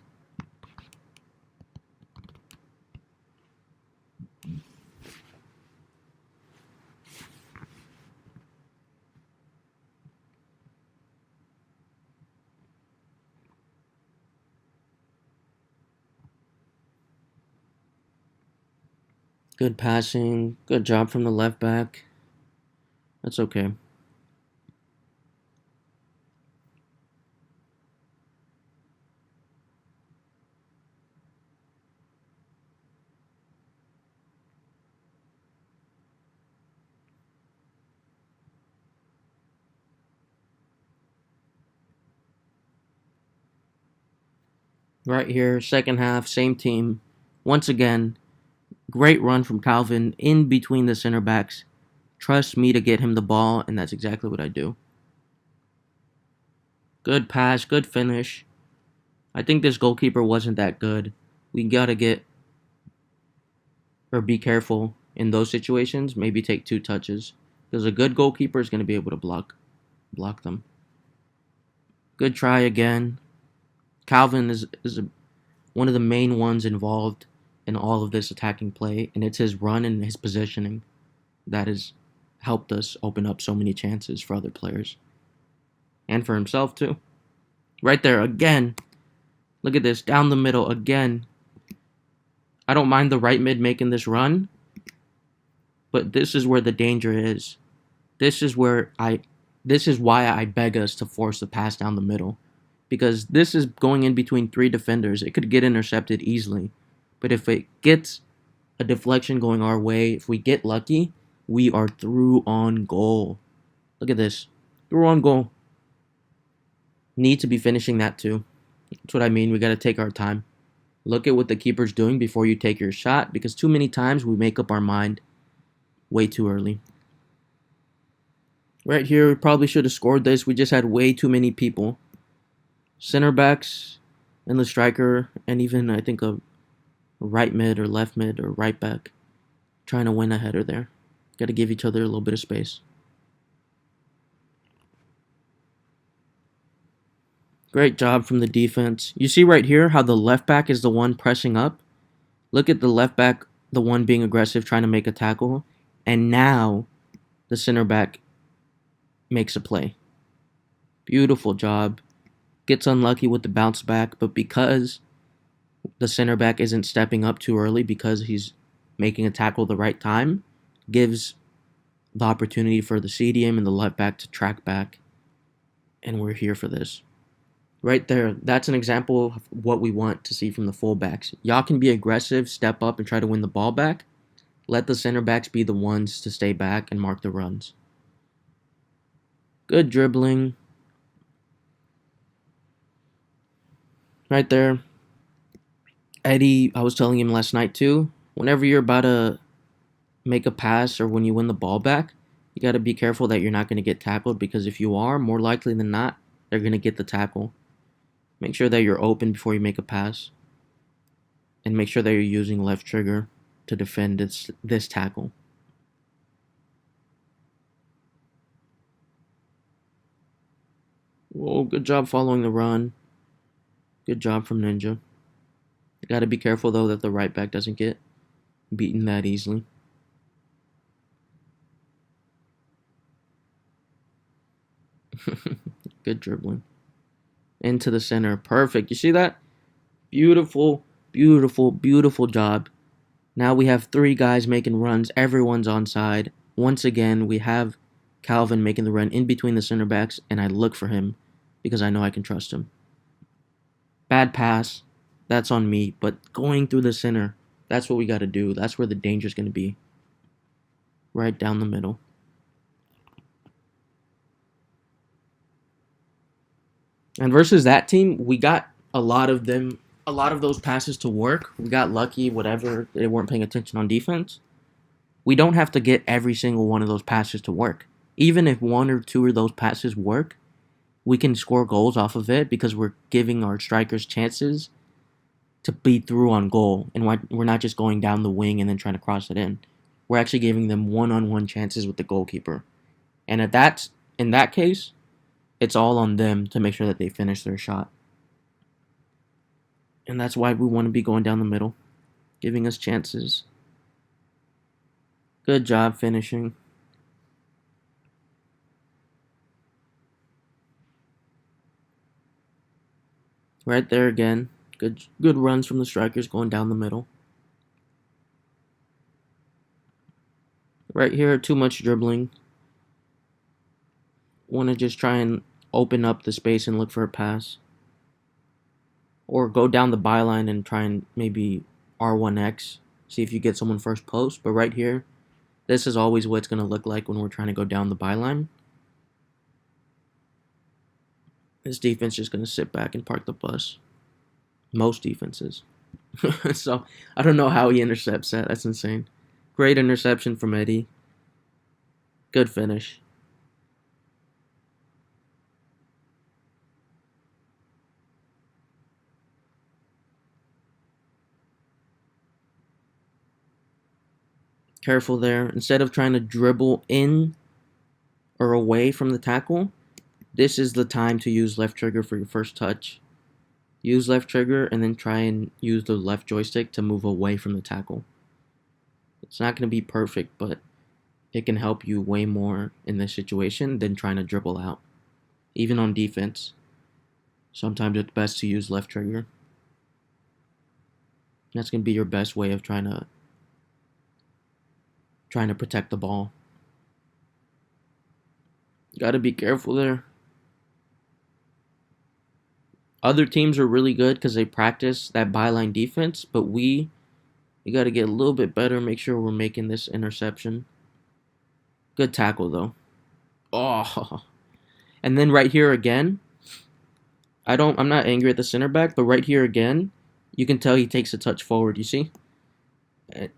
Good passing. Good job from the left back. That's okay. Right here, second half, same team. Once again, great run from Calvin in between the center backs. Trust me to get him the ball, and that's exactly what I do. Good pass, good finish. I think this goalkeeper wasn't that good. We gotta get or be careful in those situations. Maybe take 2 touches because a good goalkeeper is going to be able to block them. Good try again. Calvin is one of the main ones involved in all of this attacking play, and it's his run and his positioning that has helped us open up so many chances for other players and for himself too. Right there again. Look at this down the middle again. I don't mind the right mid making this run, but this is where the danger is. This is where this is why I beg us to force the pass down the middle. Because this is going in between 3 defenders. It could get intercepted easily. But if it gets a deflection going our way, if we get lucky, we are through on goal. Look at this. Through on goal. Need to be finishing that too. That's what I mean. We got to take our time. Look at what the keeper's doing before you take your shot, because too many times we make up our mind way too early. Right here, we probably should have scored this. We just had way too many people. Center backs and the striker, and even I think a right mid or left mid or right back trying to win a header there. Got to give each other a little bit of space. Great job from the defense. You see right here how the left back is the one pressing up. Look at the left back, the one being aggressive, trying to make a tackle. And now the center back makes a play. Beautiful job. Gets unlucky with the bounce back, but because the center back isn't stepping up too early because he's making a tackle at the right time, gives the opportunity for the CDM and the left back to track back. And we're here for this. Right there, that's an example of what we want to see from the fullbacks. Y'all can be aggressive, step up, and try to win the ball back. Let the center backs be the ones to stay back and mark the runs. Good dribbling. Right there. Eddie, I was telling him last night too, whenever you're about to make a pass or when you win the ball back, you got to be careful that you're not going to get tackled, because if you are, more likely than not, they're going to get the tackle. Make sure that you're open before you make a pass, and make sure that you're using left trigger to defend this tackle. Whoa, good job following the run. Good job from Ninja. You got to be careful though that the right back doesn't get beaten that easily. Good dribbling. Into the center. Perfect. You see that? Beautiful, beautiful, beautiful job. Now we have 3 guys making runs. Everyone's onside. Once again, we have Calvin making the run in between the center backs, and I look for him because I know I can trust him. Bad pass. That's on me. But going through the center, that's what we got to do. That's where the danger is going to be. Right down the middle. And versus that team, we got a lot of those passes to work. We got lucky, whatever. They weren't paying attention on defense. We don't have to get every single one of those passes to work. Even if 1 or 2 of those passes work, we can score goals off of it because we're giving our strikers chances to be through on goal. And we're not just going down the wing and then trying to cross it in. We're actually giving them one-on-one chances with the goalkeeper. And in that case, it's all on them to make sure that they finish their shot. And that's why we want to be going down the middle, giving us chances. Good job finishing. Right there again. Good runs from the strikers going down the middle. Right here, too much dribbling. Want to just try and open up the space and look for a pass. Or go down the byline and try and maybe R1X. See if you get someone first post. But right here, this is always what it's going to look like when we're trying to go down the byline. This defense is just going to sit back and park the bus. Most defenses. So I don't know how he intercepts that. That's insane. Great interception from Eddie. Good finish. Careful there. Instead of trying to dribble in or away from the tackle, this is the time to use left trigger for your first touch. Use left trigger and then try and use the left joystick to move away from the tackle. It's not going to be perfect, but it can help you way more in this situation than trying to dribble out. Even on defense, sometimes it's best to use left trigger. That's going to be your best way of trying to protect the ball. Got to be careful there. Other teams are really good because they practice that byline defense, but we got to get a little bit better, make sure we're making this interception. Good tackle though. Oh. And then right here again, I'm not angry at the center back, but right here again, you can tell he takes a touch forward, you see?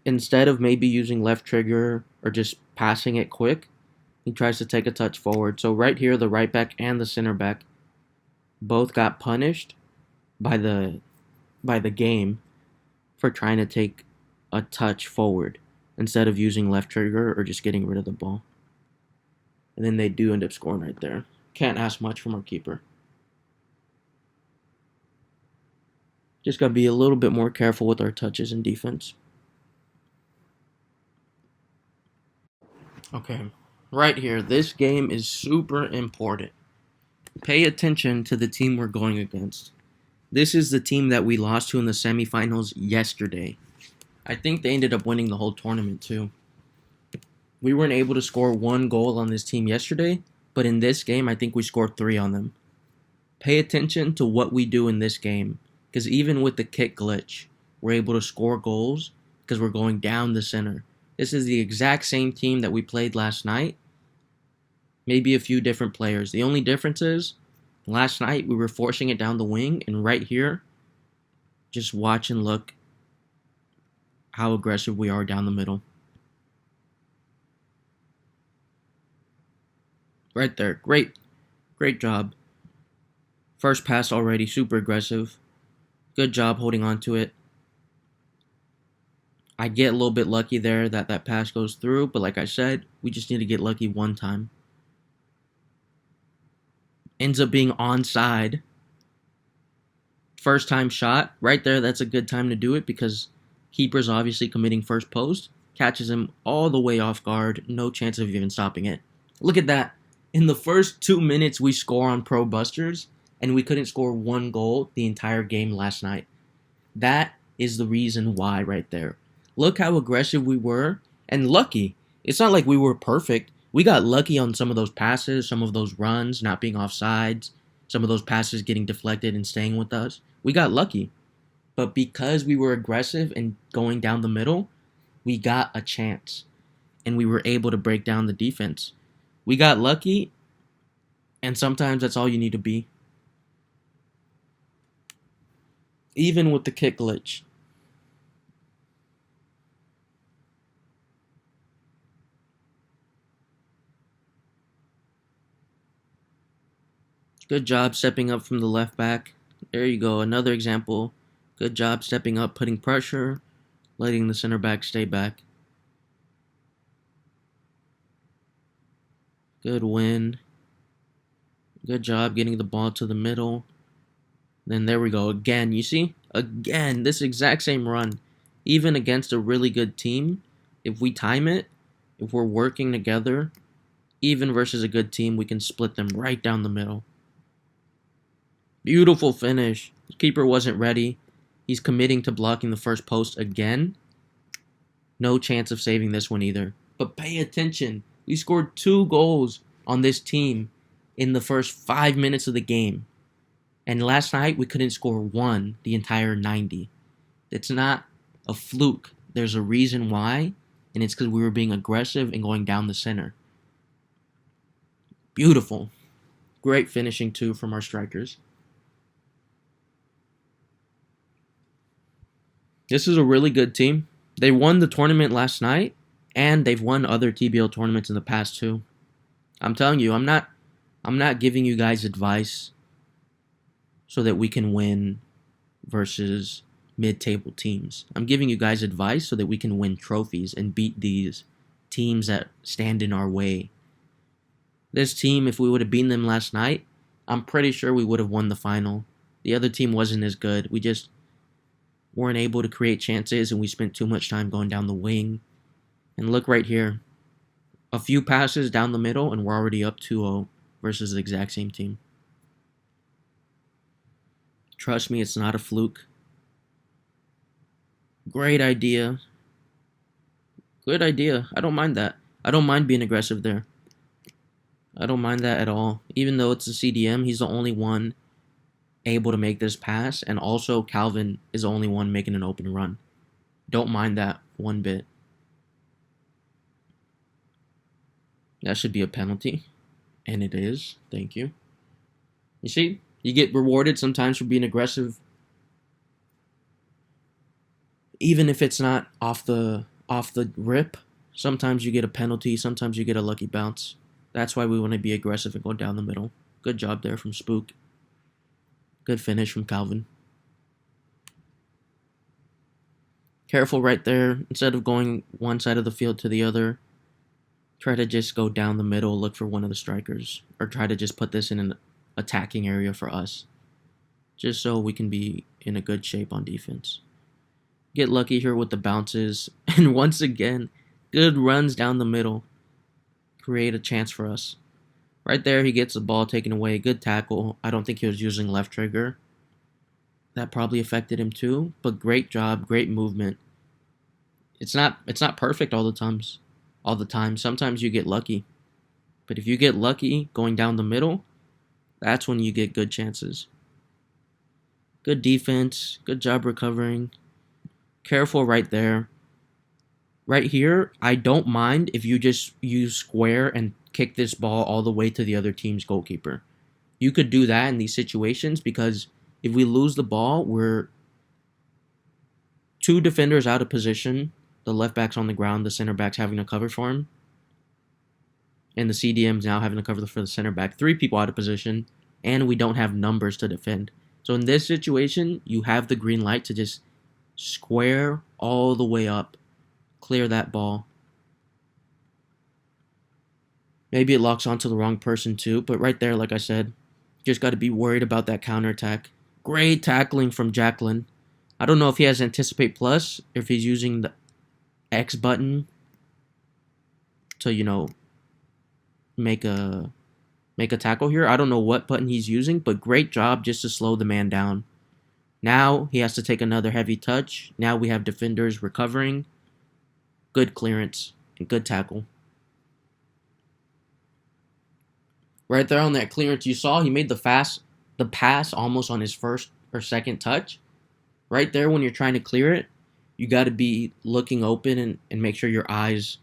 Instead of maybe using left trigger or just passing it quick, he tries to take a touch forward. So right here, the right back and the center back both got punished by the game for trying to take a touch forward instead of using left trigger or just getting rid of the ball. And then they do end up scoring right there. Can't ask much from our keeper. Just got to be a little bit more careful with our touches in defense. Okay, right here, this game is super important. Pay attention to the team we're going against. This is the team that we lost to in the semifinals yesterday. I think they ended up winning the whole tournament too. We weren't able to score 1 goal on this team yesterday, but in this game, I think we scored 3 on them. Pay attention to what we do in this game, because even with the kick glitch, we're able to score goals because we're going down the center. This is the exact same team that we played last night, maybe a few different players. The only difference is, last night we were forcing it down the wing, and right here, just watch and look how aggressive we are down the middle. Right there. Great job. First pass already, super aggressive. Good job holding on to it. I get a little bit lucky there that pass goes through, but like I said, we just need to get lucky one time. Ends up being onside. First time shot. Right there, that's a good time to do it because keeper's obviously committing first post. Catches him all the way off guard. No chance of even stopping it. Look at that. In the first 2 minutes, we score on Pro Busters, and we couldn't score 1 goal the entire game last night. That is the reason why right there. Look how aggressive we were, and lucky. It's not like we were perfect. We got lucky on some of those passes, some of those runs not being offsides, some of those passes getting deflected and staying with us. We got lucky. But because we were aggressive and going down the middle, we got a chance, and we were able to break down the defense. We got lucky, and sometimes that's all you need to be. Even with the kick glitch. Good job stepping up from the left back. There you go, another example. Good job stepping up, putting pressure, letting the center back stay back. Good win. Good job getting the ball to the middle. Then there we go. Again, you see? Again, this exact same run. Even against a really good team, if we time it, if we're working together, even versus a good team, we can split them right down the middle. Beautiful finish. The keeper wasn't ready. He's committing to blocking the first post again. No chance of saving this one either. But pay attention. We scored 2 goals on this team in the first 5 minutes of the game. And last night, we couldn't score 1 the entire 90. It's not a fluke. There's a reason why, and it's because we were being aggressive and going down the center. Beautiful. Great finishing, too, from our strikers. This is a really good team. They won the tournament last night, and they've won other TBL tournaments in the past too. I'm telling you, I'm not giving you guys advice so that we can win versus mid-table teams. I'm giving you guys advice so that we can win trophies and beat these teams that stand in our way. This team, if we would have beaten them last night, I'm pretty sure we would have won the final. The other team wasn't as good. We just weren't able to create chances, and we spent too much time going down the wing. And look right here. A few passes down the middle, and we're already up 2-0 versus the exact same team. Trust me, it's not a fluke. Great idea. Good idea. I don't mind that. I don't mind being aggressive there. I don't mind that at all. Even though it's a CDM, he's the only one able to make this pass, and also Calvin is the only one making an open run. Don't mind that one bit. That should be a penalty, and it is. Thank you. You see, you get rewarded sometimes for being aggressive, even if it's not off the rip. Sometimes you get a penalty, sometimes you get a lucky bounce. That's why we want to be aggressive and go down the middle. Good job there from Spook. Good finish from Calvin. Careful right there. Instead of going one side of the field to the other, try to just go down the middle, look for one of the strikers, or try to just put this in an attacking area for us, just so we can be in a good shape on defense. Get lucky here with the bounces, and once again, good runs down the middle. Create a chance for us. Right there, he gets the ball taken away. Good tackle. I don't think he was using left trigger. That probably affected him too, but great job, great movement. It's not perfect all the times. Sometimes you get lucky. But if you get lucky going down the middle, that's when you get good chances. Good defense, good job recovering. Careful right there. Right here, I don't mind if you just use square and kick this ball all the way to the other team's goalkeeper. You could do that in these situations because if we lose the ball, we're two defenders out of position. The left back's on the ground, the center back's having to cover for him. And the CDM's now having to cover for the center back. 3 people out of position, and we don't have numbers to defend. So in this situation, you have the green light to just square all the way up. Clear that ball. Maybe it locks onto the wrong person too, but right there, like I said, just got to be worried about that counterattack. Great tackling from Jacqueline. I don't know if he has Anticipate Plus, if he's using the X button to, make a tackle here. I don't know what button he's using, but great job just to slow the man down. Now he has to take another heavy touch. Now we have defenders recovering. Good clearance and good tackle. Right there on that clearance, you saw he made the pass almost on his first or second touch. Right there when you're trying to clear it, you got to be looking open and make sure your eyes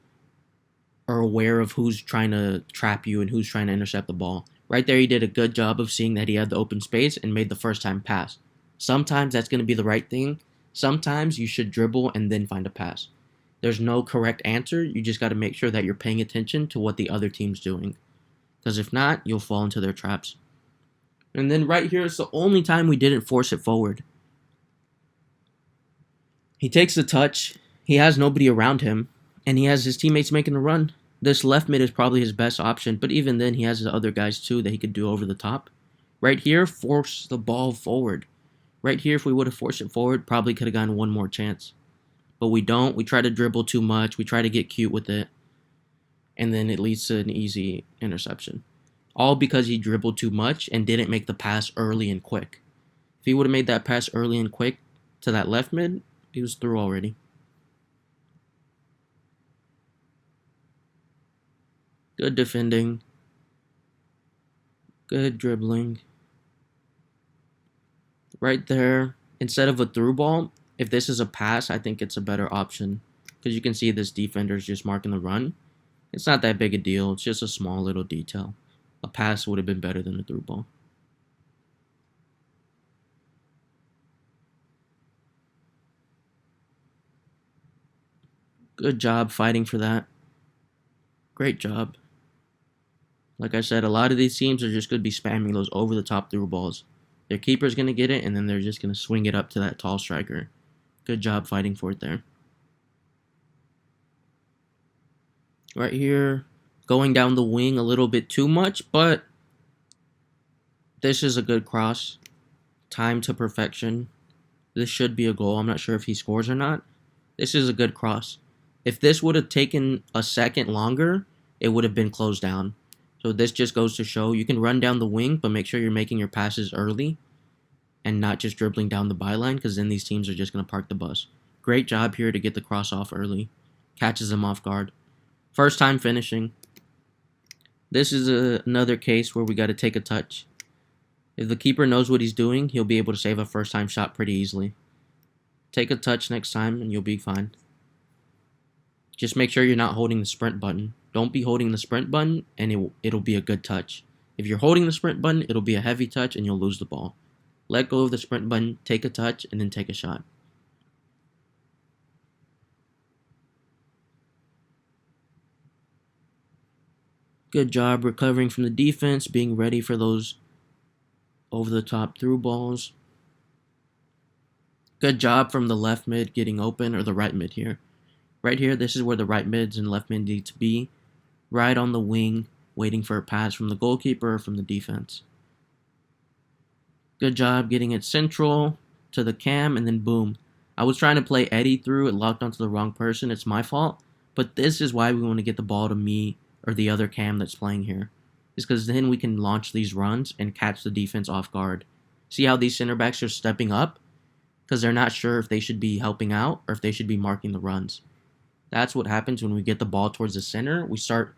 are aware of who's trying to trap you and who's trying to intercept the ball. Right there, he did a good job of seeing that he had the open space and made the first time pass. Sometimes that's going to be the right thing. Sometimes you should dribble and then find a pass. There's no correct answer. You just got to make sure that you're paying attention to what the other team's doing. Because if not, you'll fall into their traps. And then right here is the only time we didn't force it forward. He takes the touch. He has nobody around him. And he has his teammates making a run. This left mid is probably his best option. But even then, he has the other guys too that he could do over the top. Right here, force the ball forward. Right here, if we would have forced it forward, probably could have gotten one more chance. But we don't. We try to dribble too much. We try to get cute with it. And then it leads to an easy interception. All because he dribbled too much and didn't make the pass early and quick. If he would have made that pass early and quick to that left mid, he was through already. Good defending. Good dribbling. Right there. Instead of a through ball, if this is a pass, I think it's a better option. Because you can see this defender is just marking the run. It's not that big a deal. It's just a small little detail. A pass would have been better than a through ball. Good job fighting for that. Great job. Like I said, a lot of these teams are just going to be spamming those over-the-top through balls. Their keeper's going to get it, and then they're just going to swing it up to that tall striker. Good job fighting for it there. Right here, going down the wing a little bit too much, but this is a good cross. Time to perfection. This should be a goal. I'm not sure if he scores or not. This is a good cross. If this would have taken a second longer, it would have been closed down. So this just goes to show you can run down the wing, but make sure you're making your passes early and not just dribbling down the byline, because then these teams are just going to park the bus. Great job here to get the cross off early. Catches them off guard. First time finishing. This is another case where we got to take a touch. If the keeper knows what he's doing, he'll be able to save a first time shot pretty easily. Take a touch next time and you'll be fine. Just make sure you're not holding the sprint button. Don't be holding the sprint button and it'll be a good touch. If you're holding the sprint button, it'll be a heavy touch and you'll lose the ball. Let go of the sprint button, take a touch, and then take a shot. Good job recovering from the defense, being ready for those over-the-top through balls. Good job from the left mid getting open, or the right mid here. Right here, this is where the right mids and left mid need to be. Right on the wing, waiting for a pass from the goalkeeper or from the defense. Good job getting it central to the cam, and then boom. I was trying to play Eddie through, it locked onto the wrong person, it's my fault. But this is why we want to get the ball to me or the other cam that's playing here. Is because then we can launch these runs and catch the defense off guard. See how these center backs are stepping up? Because they're not sure if they should be helping out or if they should be marking the runs. That's what happens when we get the ball towards the center. We start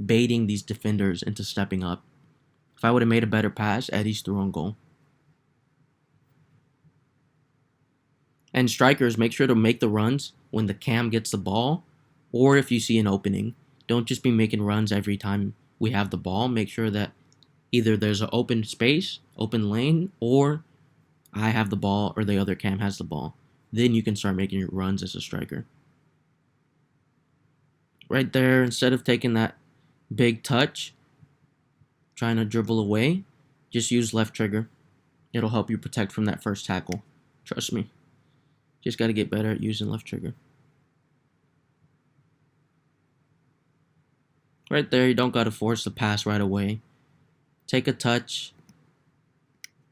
baiting these defenders into stepping up. If I would have made a better pass, Eddie's through on goal. And strikers, make sure to make the runs when the cam gets the ball or if you see an opening. Don't just be making runs every time we have the ball. Make sure that either there's an open space, open lane, or I have the ball or the other cam has the ball. Then you can start making your runs as a striker. Right there, instead of taking that big touch, trying to dribble away, just use left trigger. It'll help you protect from that first tackle. Trust me. Just got to get better at using left trigger. Right there, you don't got to force the pass right away. Take a touch,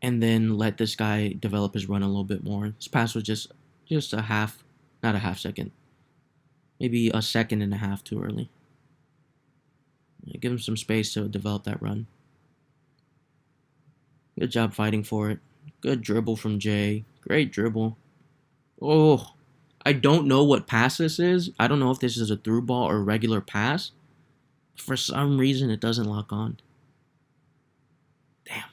and then let this guy develop his run a little bit more. This pass was just a half, not a half second. Maybe a second and a half too early. Give him some space to develop that run. Good job fighting for it. Good dribble from Jay. Great dribble. Oh, I don't know what pass this is. I don't know if this is a through ball or a regular pass. For some reason, it doesn't lock on. Damn.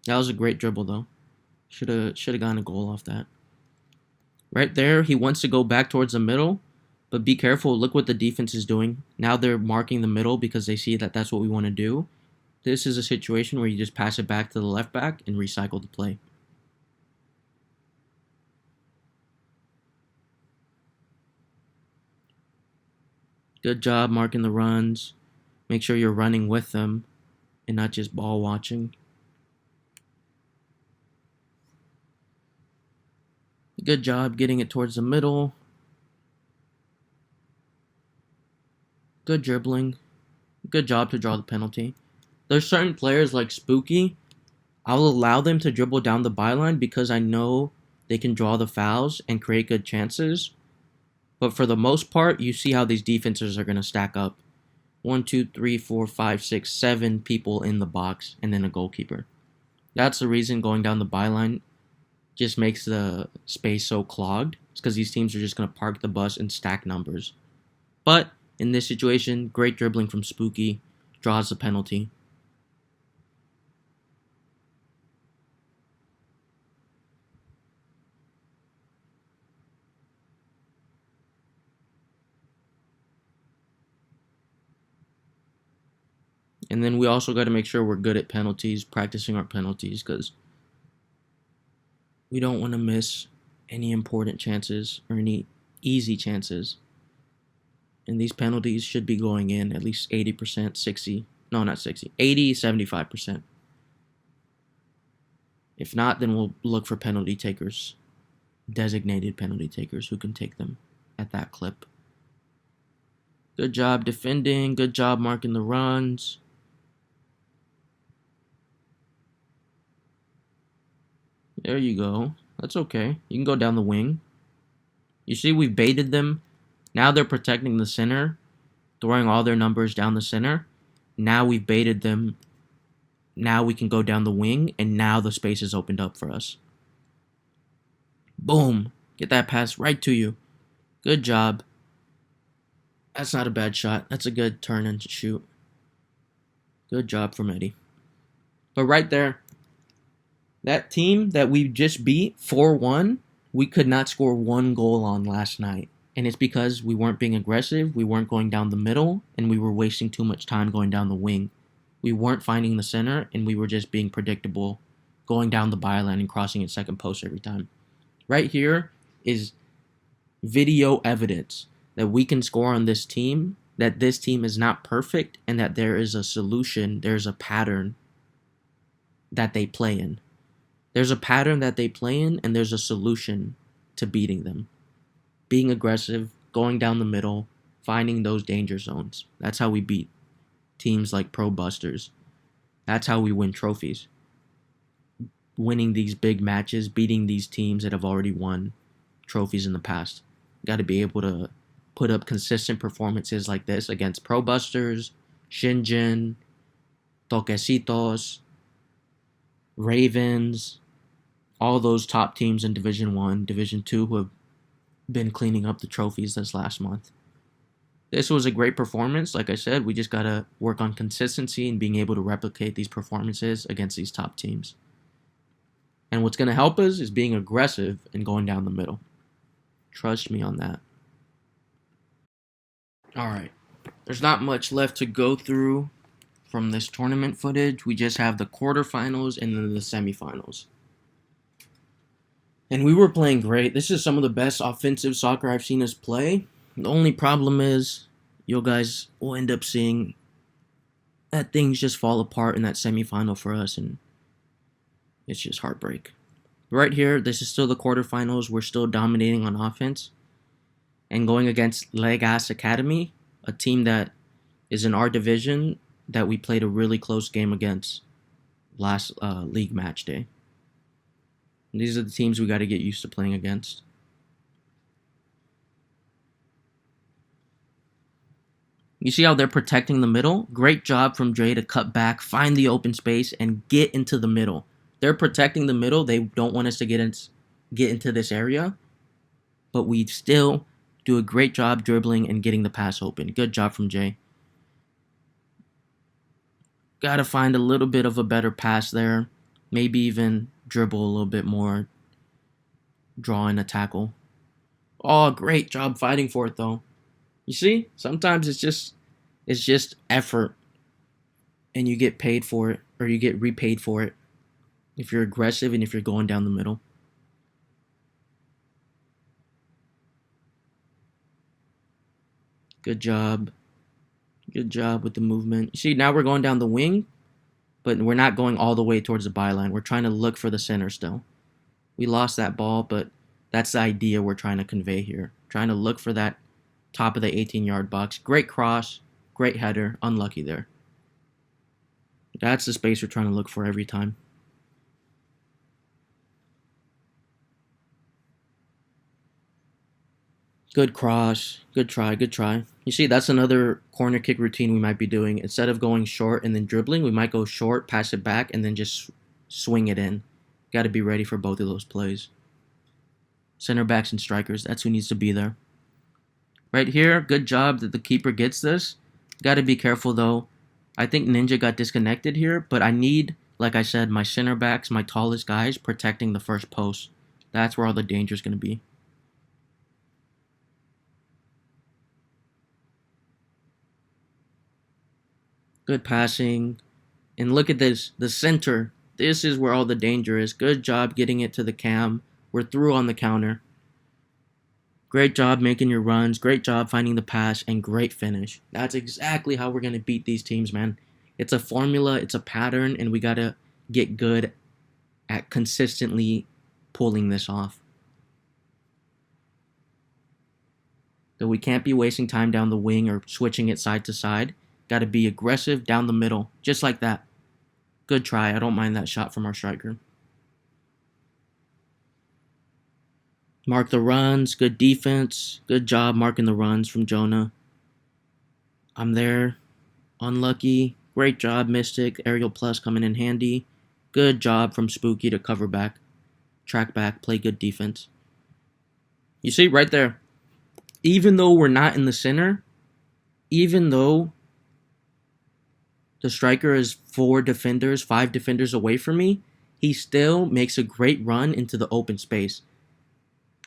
That was a great dribble, though. Should have gotten a goal off that. Right there, he wants to go back towards the middle, but be careful. Look what the defense is doing. Now they're marking the middle because they see that that's what we want to do. This is a situation where you just pass it back to the left back and recycle the play. Good job marking the runs. Make sure you're running with them and not just ball watching. Good job getting it towards the middle. Good dribbling. Good job to draw the penalty. There's certain players like Spooky. I'll allow them to dribble down the byline because I know they can draw the fouls and create good chances. But for the most part, you see how these defenses are going to stack up. 1, 2, 3, 4, 5, 6, 7 people in the box and then a goalkeeper. That's the reason going down the byline just makes the space so clogged. It's because these teams are just going to park the bus and stack numbers. But in this situation, great dribbling from Spooky, draws the penalty. And then we also got to make sure we're good at penalties, practicing our penalties, because we don't want to miss any important chances or any Easy chances. And these penalties should be going in at least 80%, 60. No, not 60. 80, 75%. If not, then we'll look for penalty takers. Designated penalty takers who can take them at that clip. Good job defending. Good job marking the runs. There you go. That's okay. You can go down the wing. You see, we've baited them. Now they're protecting the center, throwing all their numbers down the center. Now we've baited them. Now we can go down the wing, and now the space is opened up for us. Boom. Get that pass right to you. Good job. That's not a bad shot. That's a good turn and shoot. Good job from Eddie. But right there, that team that we just beat 4-1, we could not score one goal on last night. And it's because we weren't being aggressive, we weren't going down the middle, and we were wasting too much time going down the wing. We weren't finding the center, and we were just being predictable, going down the byline and crossing at second post every time. Right here is video evidence that we can score on this team, that this team is not perfect, and that there is a solution, there's a pattern that they play in. There's a pattern that they play in, and there's a solution to beating them. Being aggressive, going down the middle, finding those danger zones. That's how we beat teams like Pro Busters. That's how we win trophies. Winning these big matches, beating these teams that have already won trophies in the past. Got to be able to put up consistent performances like this against Pro Busters, Shinjin, Toquecitos, Ravens, all those top teams in Division 1, Division 2 who have been cleaning up the trophies this last month. This was a great performance. Like I said, we just got to work on consistency and being able to replicate these performances against these top teams. And what's going to help us is being aggressive and going down the middle. Trust me on that. All right. There's not much left to go through from this tournament footage. We just have the quarterfinals and then the semifinals. And we were playing great. This is some of the best offensive soccer I've seen us play. The only problem is you guys will end up seeing that things just fall apart in that semifinal for us, and it's just heartbreak. Right here, this is still the quarterfinals. We're still dominating on offense and going against Legas Academy, a team that is in our division that we played a really close game against last league match day. And these are the teams we got to get used to playing against. You see how they're protecting the middle? Great job from Dre to cut back, find the open space, and get into the middle. They're protecting the middle. They don't want us to get into this area. But we still do a great job dribbling and getting the pass open. Good job from Jay. Got to find a little bit of a better pass there. Maybe even dribble a little bit more. Drawing a tackle. Oh, great job fighting for it, though. You see? Sometimes it's just effort. And you get paid for it. Or you get repaid for it. If you're aggressive and if you're going down the middle. Good job. Good job with the movement. You see, now we're going down the wing, but we're not going all the way towards the byline. We're trying to look for the center still. We lost that ball, but that's the idea we're trying to convey here. Trying to look for that top of the 18-yard box. Great cross, great header, unlucky there. That's the space we're trying to look for every time. Good cross. Good try. Good try. You see, that's another corner kick routine we might be doing. Instead of going short and then dribbling, we might go short, pass it back, and then just swing it in. Got to be ready for both of those plays. Center backs and strikers, that's who needs to be there. Right here, good job that the keeper gets this. Got to be careful, though. I think Ninja got disconnected here, but I need, like I said, my center backs, my tallest guys, protecting the first post. That's where all the danger is going to be. Good passing. And look at this. The center. This is where all the danger is. Good job getting it to the cam. We're through on the counter. Great job making your runs. Great job finding the pass, and great finish. That's exactly how we're gonna beat these teams, man. It's a formula. It's a pattern, and we gotta get good at consistently pulling this off. So we can't be wasting time down the wing or switching it side to side. Got to be aggressive down the middle, just like that. Good try. I don't mind that shot from our striker. Mark the runs. Good defense. Good job marking the runs from Jonah. I'm there. Unlucky. Great job, Mystic. Aerial plus coming in handy. Good job from Spooky to cover back, track back, play good defense. You see right there, even though we're not in the center, even though the striker is 5 defenders away from me, he still makes a great run into the open space.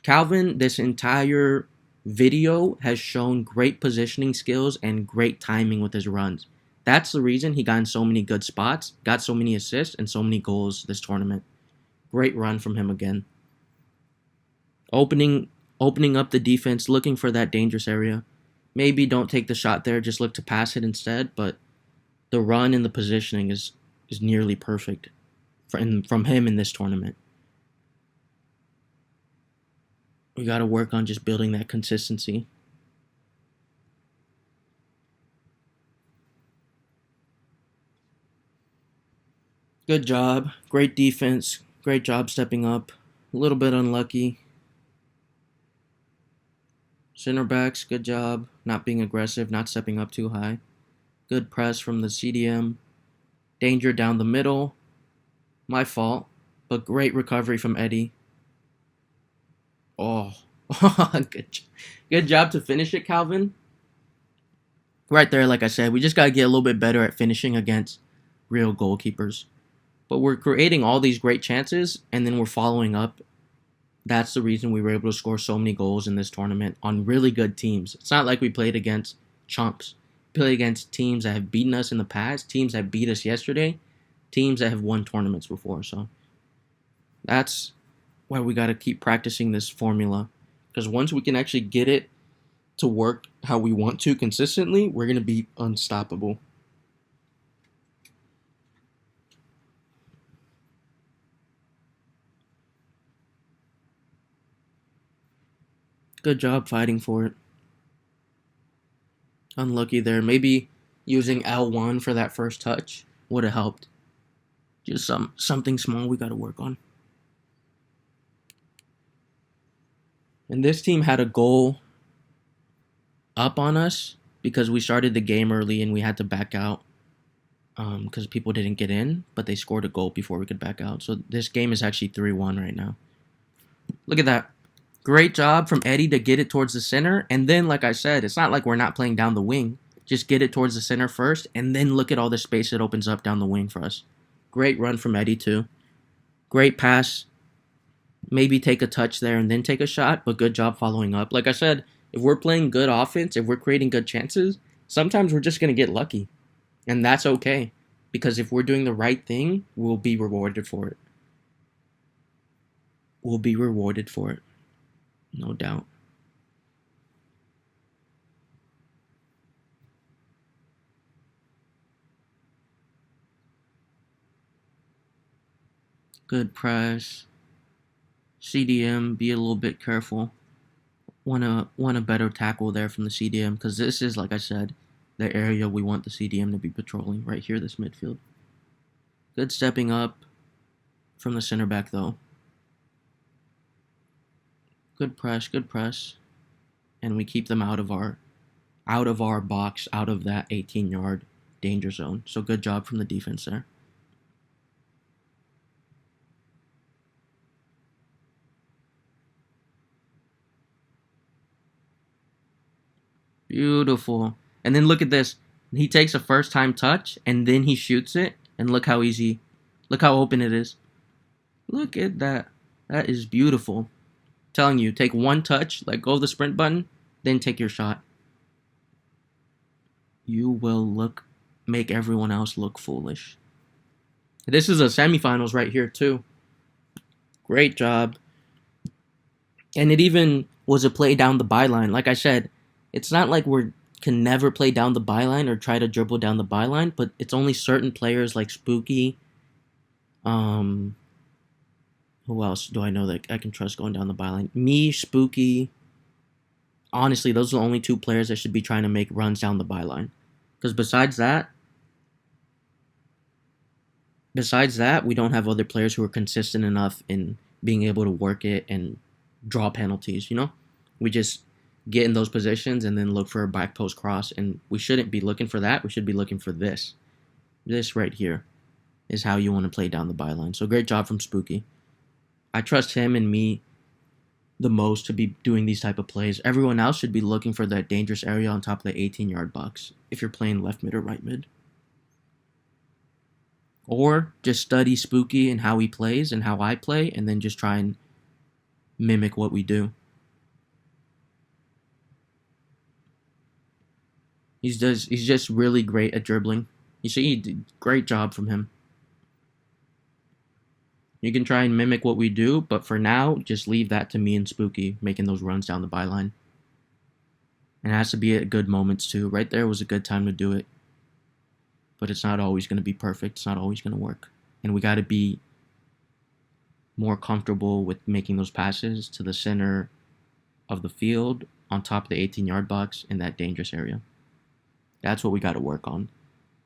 Calvin, this entire video has shown great positioning skills and great timing with his runs. That's the reason he got in so many good spots, got so many assists, and so many goals this tournament. Great run from him again. Opening up the defense, looking for that dangerous area. Maybe don't take the shot there, just look to pass it instead, but the run and the positioning is nearly perfect from him in this tournament. We got to work on just building that consistency. Good job. Great defense. Great job stepping up. A little bit unlucky. Center backs, good job. Not being aggressive, not stepping up too high. Good press from the CDM. Danger down the middle. My fault. But great recovery from Eddie. Oh, good job to finish it, Calvin. Right there, like I said, we just got to get a little bit better at finishing against real goalkeepers. But we're creating all these great chances, and then we're following up. That's the reason we were able to score so many goals in this tournament on really good teams. It's not like we played against chumps. We played against teams that have beaten us in the past, teams that beat us yesterday, teams that have won tournaments before. So that's why we got to keep practicing this formula. Because once we can actually get it to work how we want to consistently, we're going to be unstoppable. Good job fighting for it. Unlucky there. Maybe using L1 for that first touch would have helped. Just something small we got to work on. And this team had a goal up on us because we started the game early and we had to back out because people didn't get in, but they scored a goal before we could back out. So this game is actually 3-1 right now. Look at that. Great job from Eddie to get it towards the center. And then, like I said, it's not like we're not playing down the wing. Just get it towards the center first, and then look at all the space it opens up down the wing for us. Great run from Eddie, too. Great pass. Maybe take a touch there and then take a shot, but good job following up. Like I said, if we're playing good offense, if we're creating good chances, sometimes we're just going to get lucky. And that's okay, because if we're doing the right thing, we'll be rewarded for it. We'll be rewarded for it. No doubt. Good press. CDM, be a little bit careful. Want a better tackle there from the CDM, because this is, like I said, the area we want the CDM to be patrolling. Right here, this midfield. Good stepping up from the center back, though. Good press. And we keep them out of our box, out of that 18-yard danger zone. So good job from the defense there. Beautiful. And then look at this. He takes a first-time touch, and then he shoots it. And look how open it is. Look at that. That is beautiful. Telling you, take one touch, let go of the sprint button, then take your shot. You will make everyone else look foolish. This is a semifinals right here too. Great job. And it even was a play down the byline. Like I said, it's not like we can never play down the byline or try to dribble down the byline, but it's only certain players like Spooky. Um, who else do I know that I can trust going down the byline? Me, Spooky. Honestly, those are the only two players that should be trying to make runs down the byline. Because besides that, we don't have other players who are consistent enough in being able to work it and draw penalties. We just get in those positions and then look for a back post cross, and we shouldn't be looking for that. We should be looking for this. This right here is how you want to play down the byline. So great job from Spooky. I trust him and me the most to be doing these type of plays. Everyone else should be looking for that dangerous area on top of the 18-yard box if you're playing left mid or right mid. Or just study Spooky and how he plays and how I play, and then just try and mimic what we do. He's just really great at dribbling. You see, great job from him. You can try and mimic what we do, but for now, just leave that to me and Spooky making those runs down the byline. And it has to be at good moments too. Right there was a good time to do it. But it's not always going to be perfect. It's not always going to work. And we got to be more comfortable with making those passes to the center of the field on top of the 18-yard box in that dangerous area. That's what we got to work on.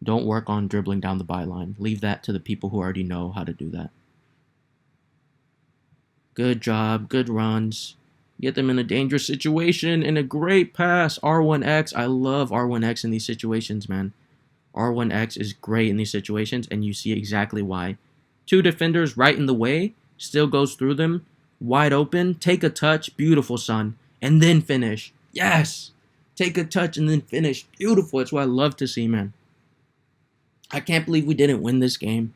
Don't work on dribbling down the byline. Leave that to the people who already know how to do that. Good job. Good runs. Get them in a dangerous situation and a great pass. R1X. I love R1X in these situations, man. R1X is great in these situations, and you see exactly why. Two defenders right in the way, still goes through them, wide open, take a touch, beautiful, son, and then finish. Yes! Take a touch and then finish. Beautiful. That's what I love to see, man. I can't believe we didn't win this game.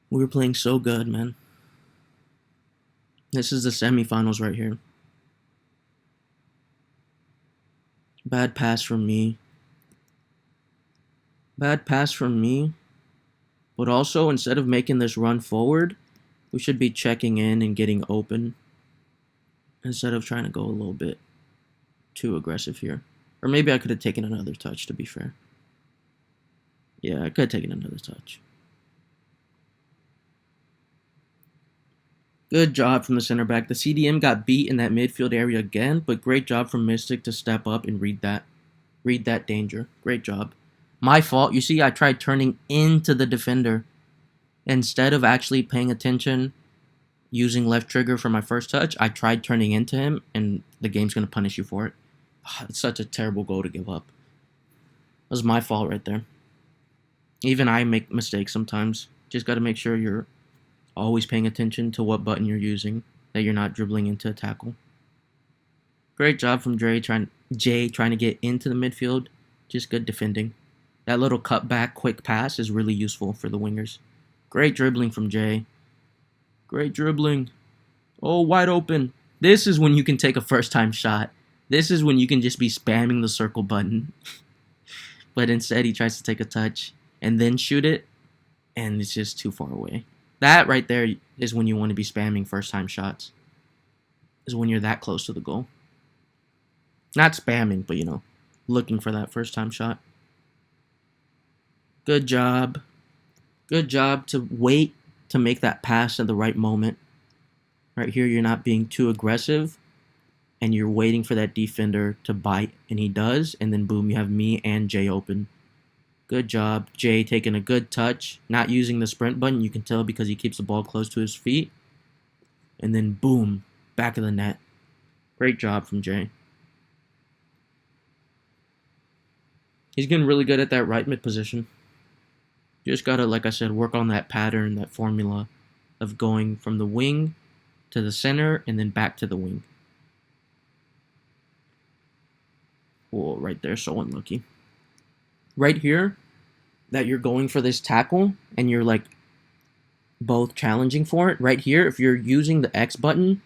We were playing so good, man. This is the semifinals right here. Bad pass from me. Bad pass from me. But also, instead of making this run forward, we should be checking in and getting open instead of trying to go a little bit too aggressive here. Or maybe I could have taken another touch, to be fair. Yeah, I could have taken another touch. Good job from the center back. The CDM got beat in that midfield area again, but great job from Mystic to step up and read that danger. Great job. My fault. You see, I tried turning into the defender instead of actually paying attention, using left trigger for my first touch. I tried turning into him, and the game's going to punish you for it. It's such a terrible goal to give up. It was my fault right there. Even I make mistakes sometimes. Just got to make sure you're always paying attention to what button you're using, that you're not dribbling into a tackle. Great job from Jay trying to get into the midfield. Just good defending. That little cutback quick pass is really useful for the wingers. Great dribbling from Jay. Great dribbling. Oh, wide open. This is when you can take a first-time shot. This is when you can just be spamming the circle button. But instead, he tries to take a touch and then shoot it, and it's just too far away. That right there is when you want to be spamming first-time shots. Is when you're that close to the goal. Not spamming, but, looking for that first-time shot. Good job. Good job to wait to make that pass at the right moment. Right here, you're not being too aggressive, and you're waiting for that defender to bite, and he does, and then boom, you have me and Jay open. Good job. Jay taking a good touch, not using the sprint button. You can tell because he keeps the ball close to his feet. And then boom, back of the net. Great job from Jay. He's getting really good at that right mid position. You just gotta, like I said, work on that pattern, that formula of going from the wing to the center and then back to the wing. Oh, right there, so unlucky. Right here, that you're going for this tackle and you're like both challenging for it. Right here, if you're using the X button,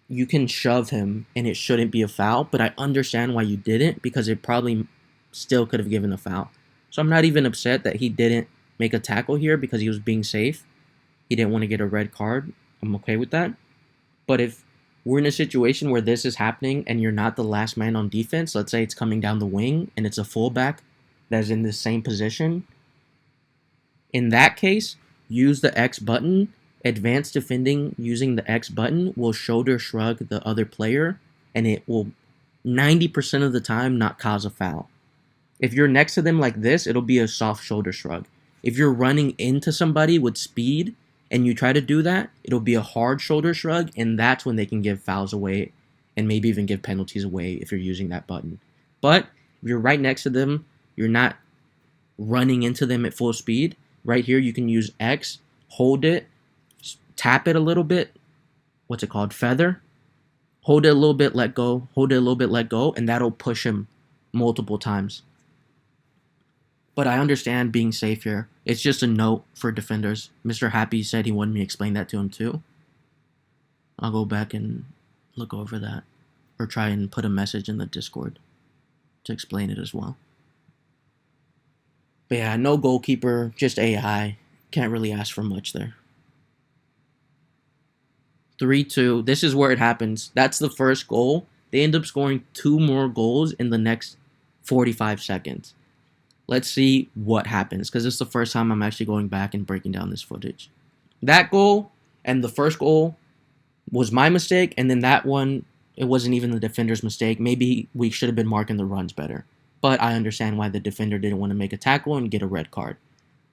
you can shove him and it shouldn't be a foul, but I understand why you didn't because it probably still could have given a foul. So I'm not even upset that he didn't make a tackle here because he was being safe. He didn't want to get a red card. I'm okay with that. But if we're in a situation where this is happening and you're not the last man on defense, let's say it's coming down the wing and it's a fullback that's in the same position, in that case, use the X button. Advanced defending using the X button will shoulder shrug the other player, and it will 90% of the time not cause a foul. If you're next to them like this, it'll be a soft shoulder shrug. If you're running into somebody with speed and you try to do that, it'll be a hard shoulder shrug, and that's when they can give fouls away and maybe even give penalties away if you're using that button. But if you're right next to them, you're not running into them at full speed. Right here, you can use X, hold it, tap it a little bit. What's it called? Feather. Hold it a little bit, let go. Hold it a little bit, let go, and that'll push him multiple times. But I understand being safe here. It's just a note for defenders. Mr. Happy said he wanted me to explain that to him too. I'll go back and look over that. Or try and put a message in the Discord to explain it as well. But yeah, no goalkeeper, just AI. Can't really ask for much there. 3-2. This is where it happens. That's the first goal. They end up scoring 2 more goals in the next 45 seconds. Let's see what happens, because it's the first time I'm actually going back and breaking down this footage. That goal and the first goal was my mistake, and then that one, it wasn't even the defender's mistake. Maybe we should have been marking the runs better. But I understand why the defender didn't want to make a tackle and get a red card.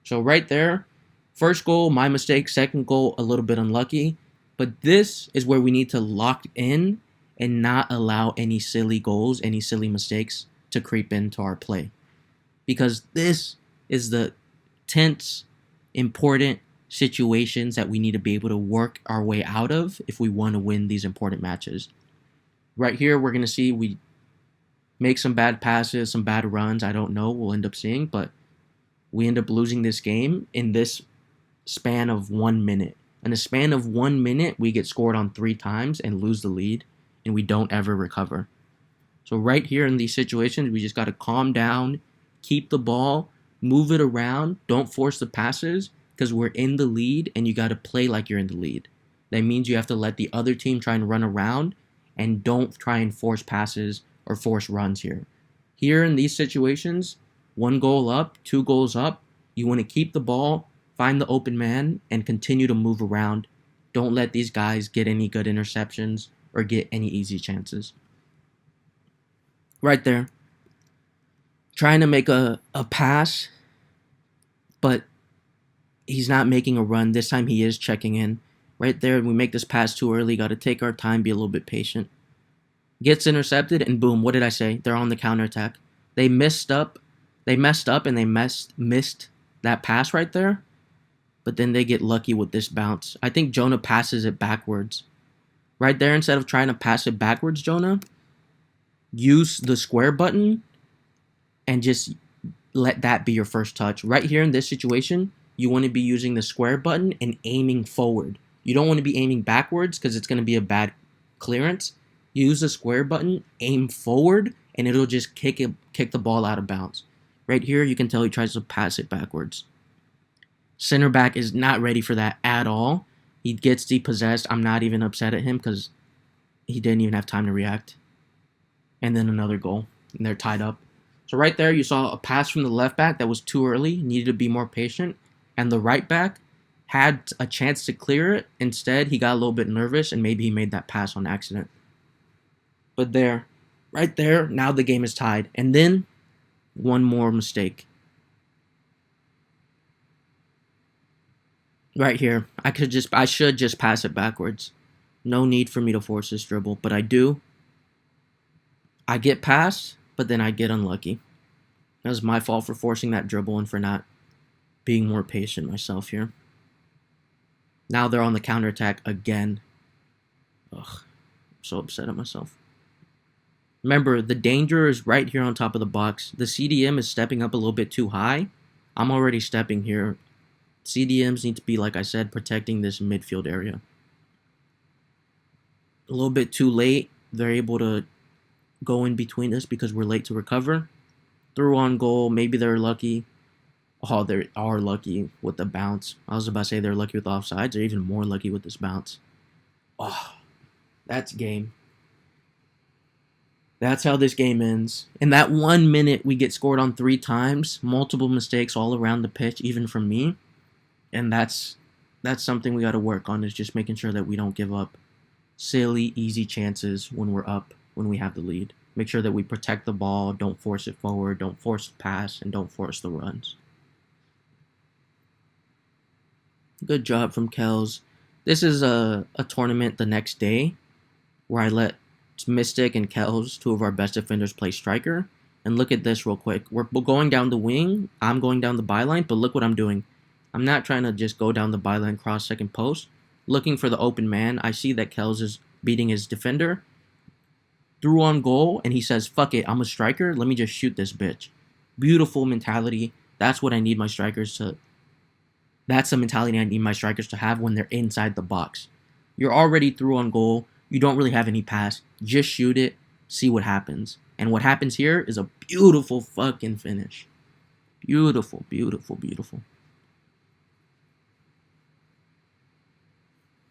So right there, first goal, my mistake. Second goal, a little bit unlucky. But this is where we need to lock in and not allow any silly goals, any silly mistakes to creep into our play. Because this is the tense, important situations that we need to be able to work our way out of if we want to win these important matches. Right here, we're going to see we make some bad passes, some bad runs. I don't know. We'll end up seeing. But we end up losing this game in this span of 1 minute. In a span of 1 minute, we get scored on 3 times and lose the lead, and we don't ever recover. So right here in these situations, we just got to calm down, keep the ball, move it around, don't force the passes, because we're in the lead, and you got to play like you're in the lead. That means you have to let the other team try and run around, and don't try and force passes or force runs here. Here in these situations, 1 goal up, 2 goals up, you want to keep the ball, find the open man, and continue to move around. Don't let these guys get any good interceptions or get any easy chances. Right there. Trying to make a pass, but he's not making a run. This time he is checking in. Right there, we make this pass too early. Got to take our time, be a little bit patient. Gets intercepted, and boom, what did I say? They're on the counterattack. They messed up, and they missed that pass right there. But then they get lucky with this bounce. I think Jonah passes it backwards. Right there, instead of trying to pass it backwards, Jonah, use the square button and just let that be your first touch. Right here in this situation, you want to be using the square button and aiming forward. You don't want to be aiming backwards because it's going to be a bad clearance. Use the square button, aim forward, and it'll just kick the ball out of bounds. Right here, you can tell he tries to pass it backwards. Center back is not ready for that at all. He gets depossessed. I'm not even upset at him because he didn't even have time to react. And then another goal, and they're tied up. So right there, you saw a pass from the left back that was too early, needed to be more patient. And the right back had a chance to clear it. Instead, he got a little bit nervous, and maybe he made that pass on accident. But there, right there, now the game is tied. And then, one more mistake. Right here, I should just pass it backwards. No need for me to force this dribble, but I do. I get past, but then I get unlucky. That was my fault for forcing that dribble and for not being more patient myself here. Now they're on the counterattack again. Ugh, I'm so upset at myself. Remember, the danger is right here on top of the box. The CDM is stepping up a little bit too high. I'm already stepping here. CDMs need to be, like I said, protecting this midfield area. A little bit too late. They're able to go in between us because we're late to recover. Through on goal. Maybe they're lucky. Oh, they are lucky with the bounce. I was about to say they're lucky with offsides. They're even more lucky with this bounce. Oh, That's game. That's how this game ends. In that 1 minute, we get scored on 3 times, multiple mistakes all around the pitch, even from me, and that's something we got to work on. Is just making sure that we don't give up silly, easy chances when we're up, when we have the lead. Make sure that we protect the ball, don't force it forward, don't force the pass, and don't force the runs. Good job from Kels. This is a tournament the next day where I let Mystic and Kels, two of our best defenders, play striker. And look at this real quick. We're going down the wing. I'm going down the byline, but look what I'm doing. I'm not trying to just go down the byline cross second post. Looking for the open man. I see that Kels is beating his defender. Threw on goal, and he says, fuck it, I'm a striker. Let me just shoot this bitch. Beautiful mentality. That's what I need my strikers to... That's the mentality I need my strikers to have when they're inside the box. You're already through on goal. You don't really have any pass. Just shoot it. See what happens. And what happens here is a beautiful fucking finish. Beautiful, beautiful, beautiful.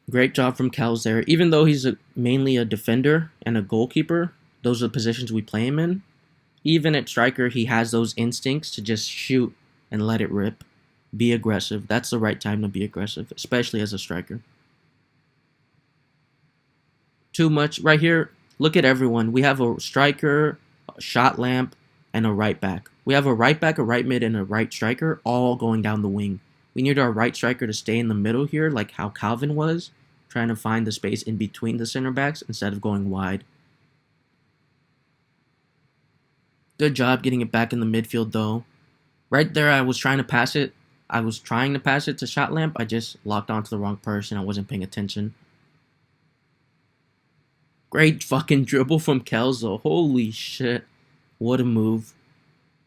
Great job from Kels there. Even though he's mainly a defender and a goalkeeper, those are the positions we play him in. Even at striker, he has those instincts to just shoot and let it rip. Be aggressive. That's the right time to be aggressive, especially as a striker. Too much. Right here, look at everyone. We have a striker, a shot lamp, and a right back. We have a right back, a right mid, and a right striker all going down the wing. We need our right striker to stay in the middle here, like how Calvin was, trying to find the space in between the center backs instead of going wide. Good job getting it back in the midfield, though. Right there, I was trying to pass it. To Shot Lamp. I just locked onto the wrong person. I wasn't paying attention. Great fucking dribble from Kelso. Holy shit. What a move.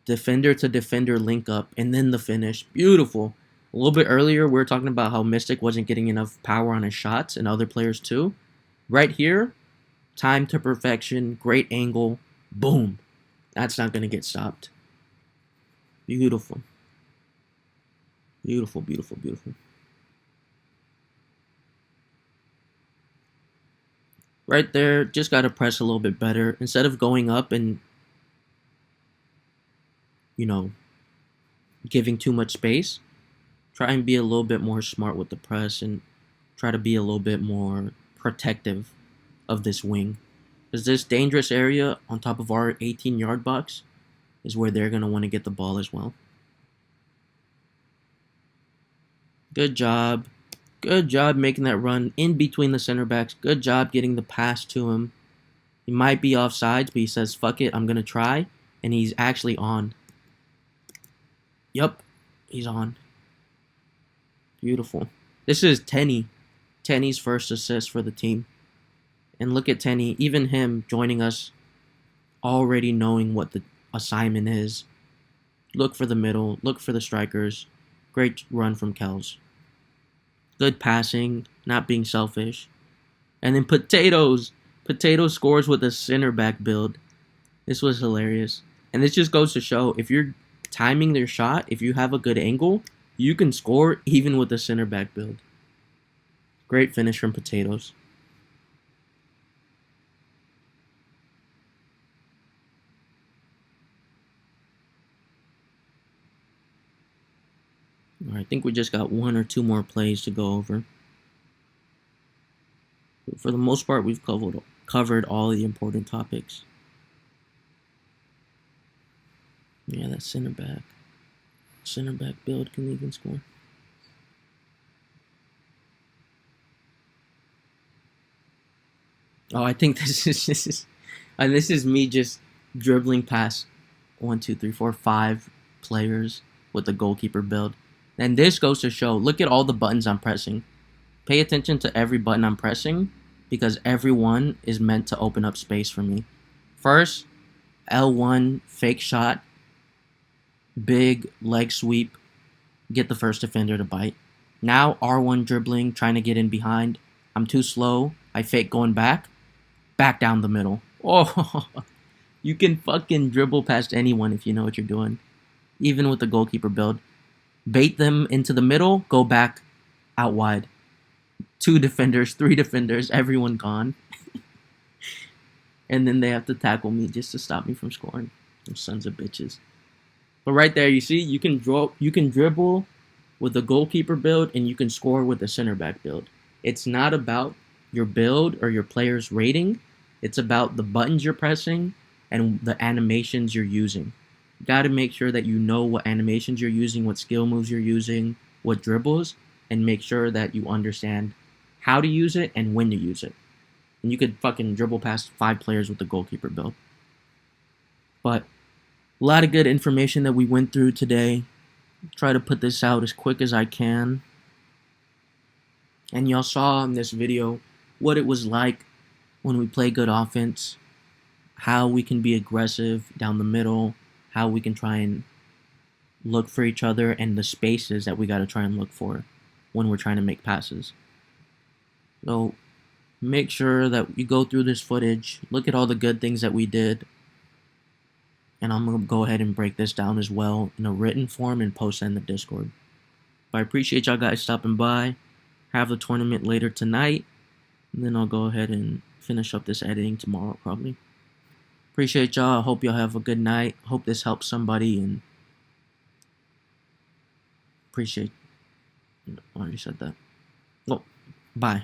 Defender to defender link up. And then the finish. Beautiful. A little bit earlier, we were talking about how Mystic wasn't getting enough power on his shots. And other players too. Right here. Time to perfection. Great angle. Boom. That's not going to get stopped. Beautiful. Beautiful, beautiful, beautiful. Right there, just got to press a little bit better. Instead of going up and, giving too much space, try and be a little bit more smart with the press and try to be a little bit more protective of this wing. Because this dangerous area on top of our 18-yard box is where they're going to want to get the ball as well. Good job. Good job making that run in between the center backs. Good job getting the pass to him. He might be offsides, but he says, fuck it, I'm going to try. And he's actually on. Yup, he's on. Beautiful. This is Tenny. Tenny's first assist for the team. And look at Tenny, even him joining us, already knowing what the assignment is. Look for the middle. Look for the strikers. Great run from Kels. Good passing, not being selfish. And then Potatoes. Potatoes scores with a center back build. This was hilarious. And this just goes to show, if you're timing their shot, if you have a good angle, you can score even with a center back build. Great finish from Potatoes. I think we just got 1 or 2 more plays to go over. For the most part, we've covered all the important topics. Yeah, that center back build can even score. Oh, I think this is me just dribbling past 1, 2, 3, 4, 5 players with the goalkeeper build. And this goes to show, look at all the buttons I'm pressing. Pay attention to every button I'm pressing because every one is meant to open up space for me. First, L1, fake shot, big leg sweep, get the first defender to bite. Now R1 dribbling, trying to get in behind. I'm too slow. I fake going back down the middle. Oh, you can fucking dribble past anyone if you know what you're doing. Even with the goalkeeper build. Bait them into the middle, go back out wide. 2 defenders, 3 defenders, everyone gone. And then they have to tackle me just to stop me from scoring. Those sons of bitches. But right there, you see, you can dribble with a goalkeeper build, and you can score with a center back build. It's not about your build or your player's rating. It's about the buttons you're pressing and the animations you're using. You got to make sure that you know what animations you're using, what skill moves you're using, what dribbles, and make sure that you understand how to use it and when to use it. And you could fucking dribble past 5 players with the goalkeeper build. But a lot of good information that we went through today. Try to put this out as quick as I can. And y'all saw in this video what it was like when we play good offense, how we can be aggressive down the middle, how we can try and look for each other, and the spaces that we got to try and look for when we're trying to make passes. So make sure that you go through this footage, look at all the good things that we did, and I'm going to go ahead and break this down as well in a written form and post it in the Discord. But I appreciate y'all guys stopping by. Have the tournament later tonight, and then I'll go ahead and finish up this editing tomorrow probably. Appreciate y'all. I hope y'all have a good night. Hope this helps somebody, and appreciate... I already said that. Well, bye.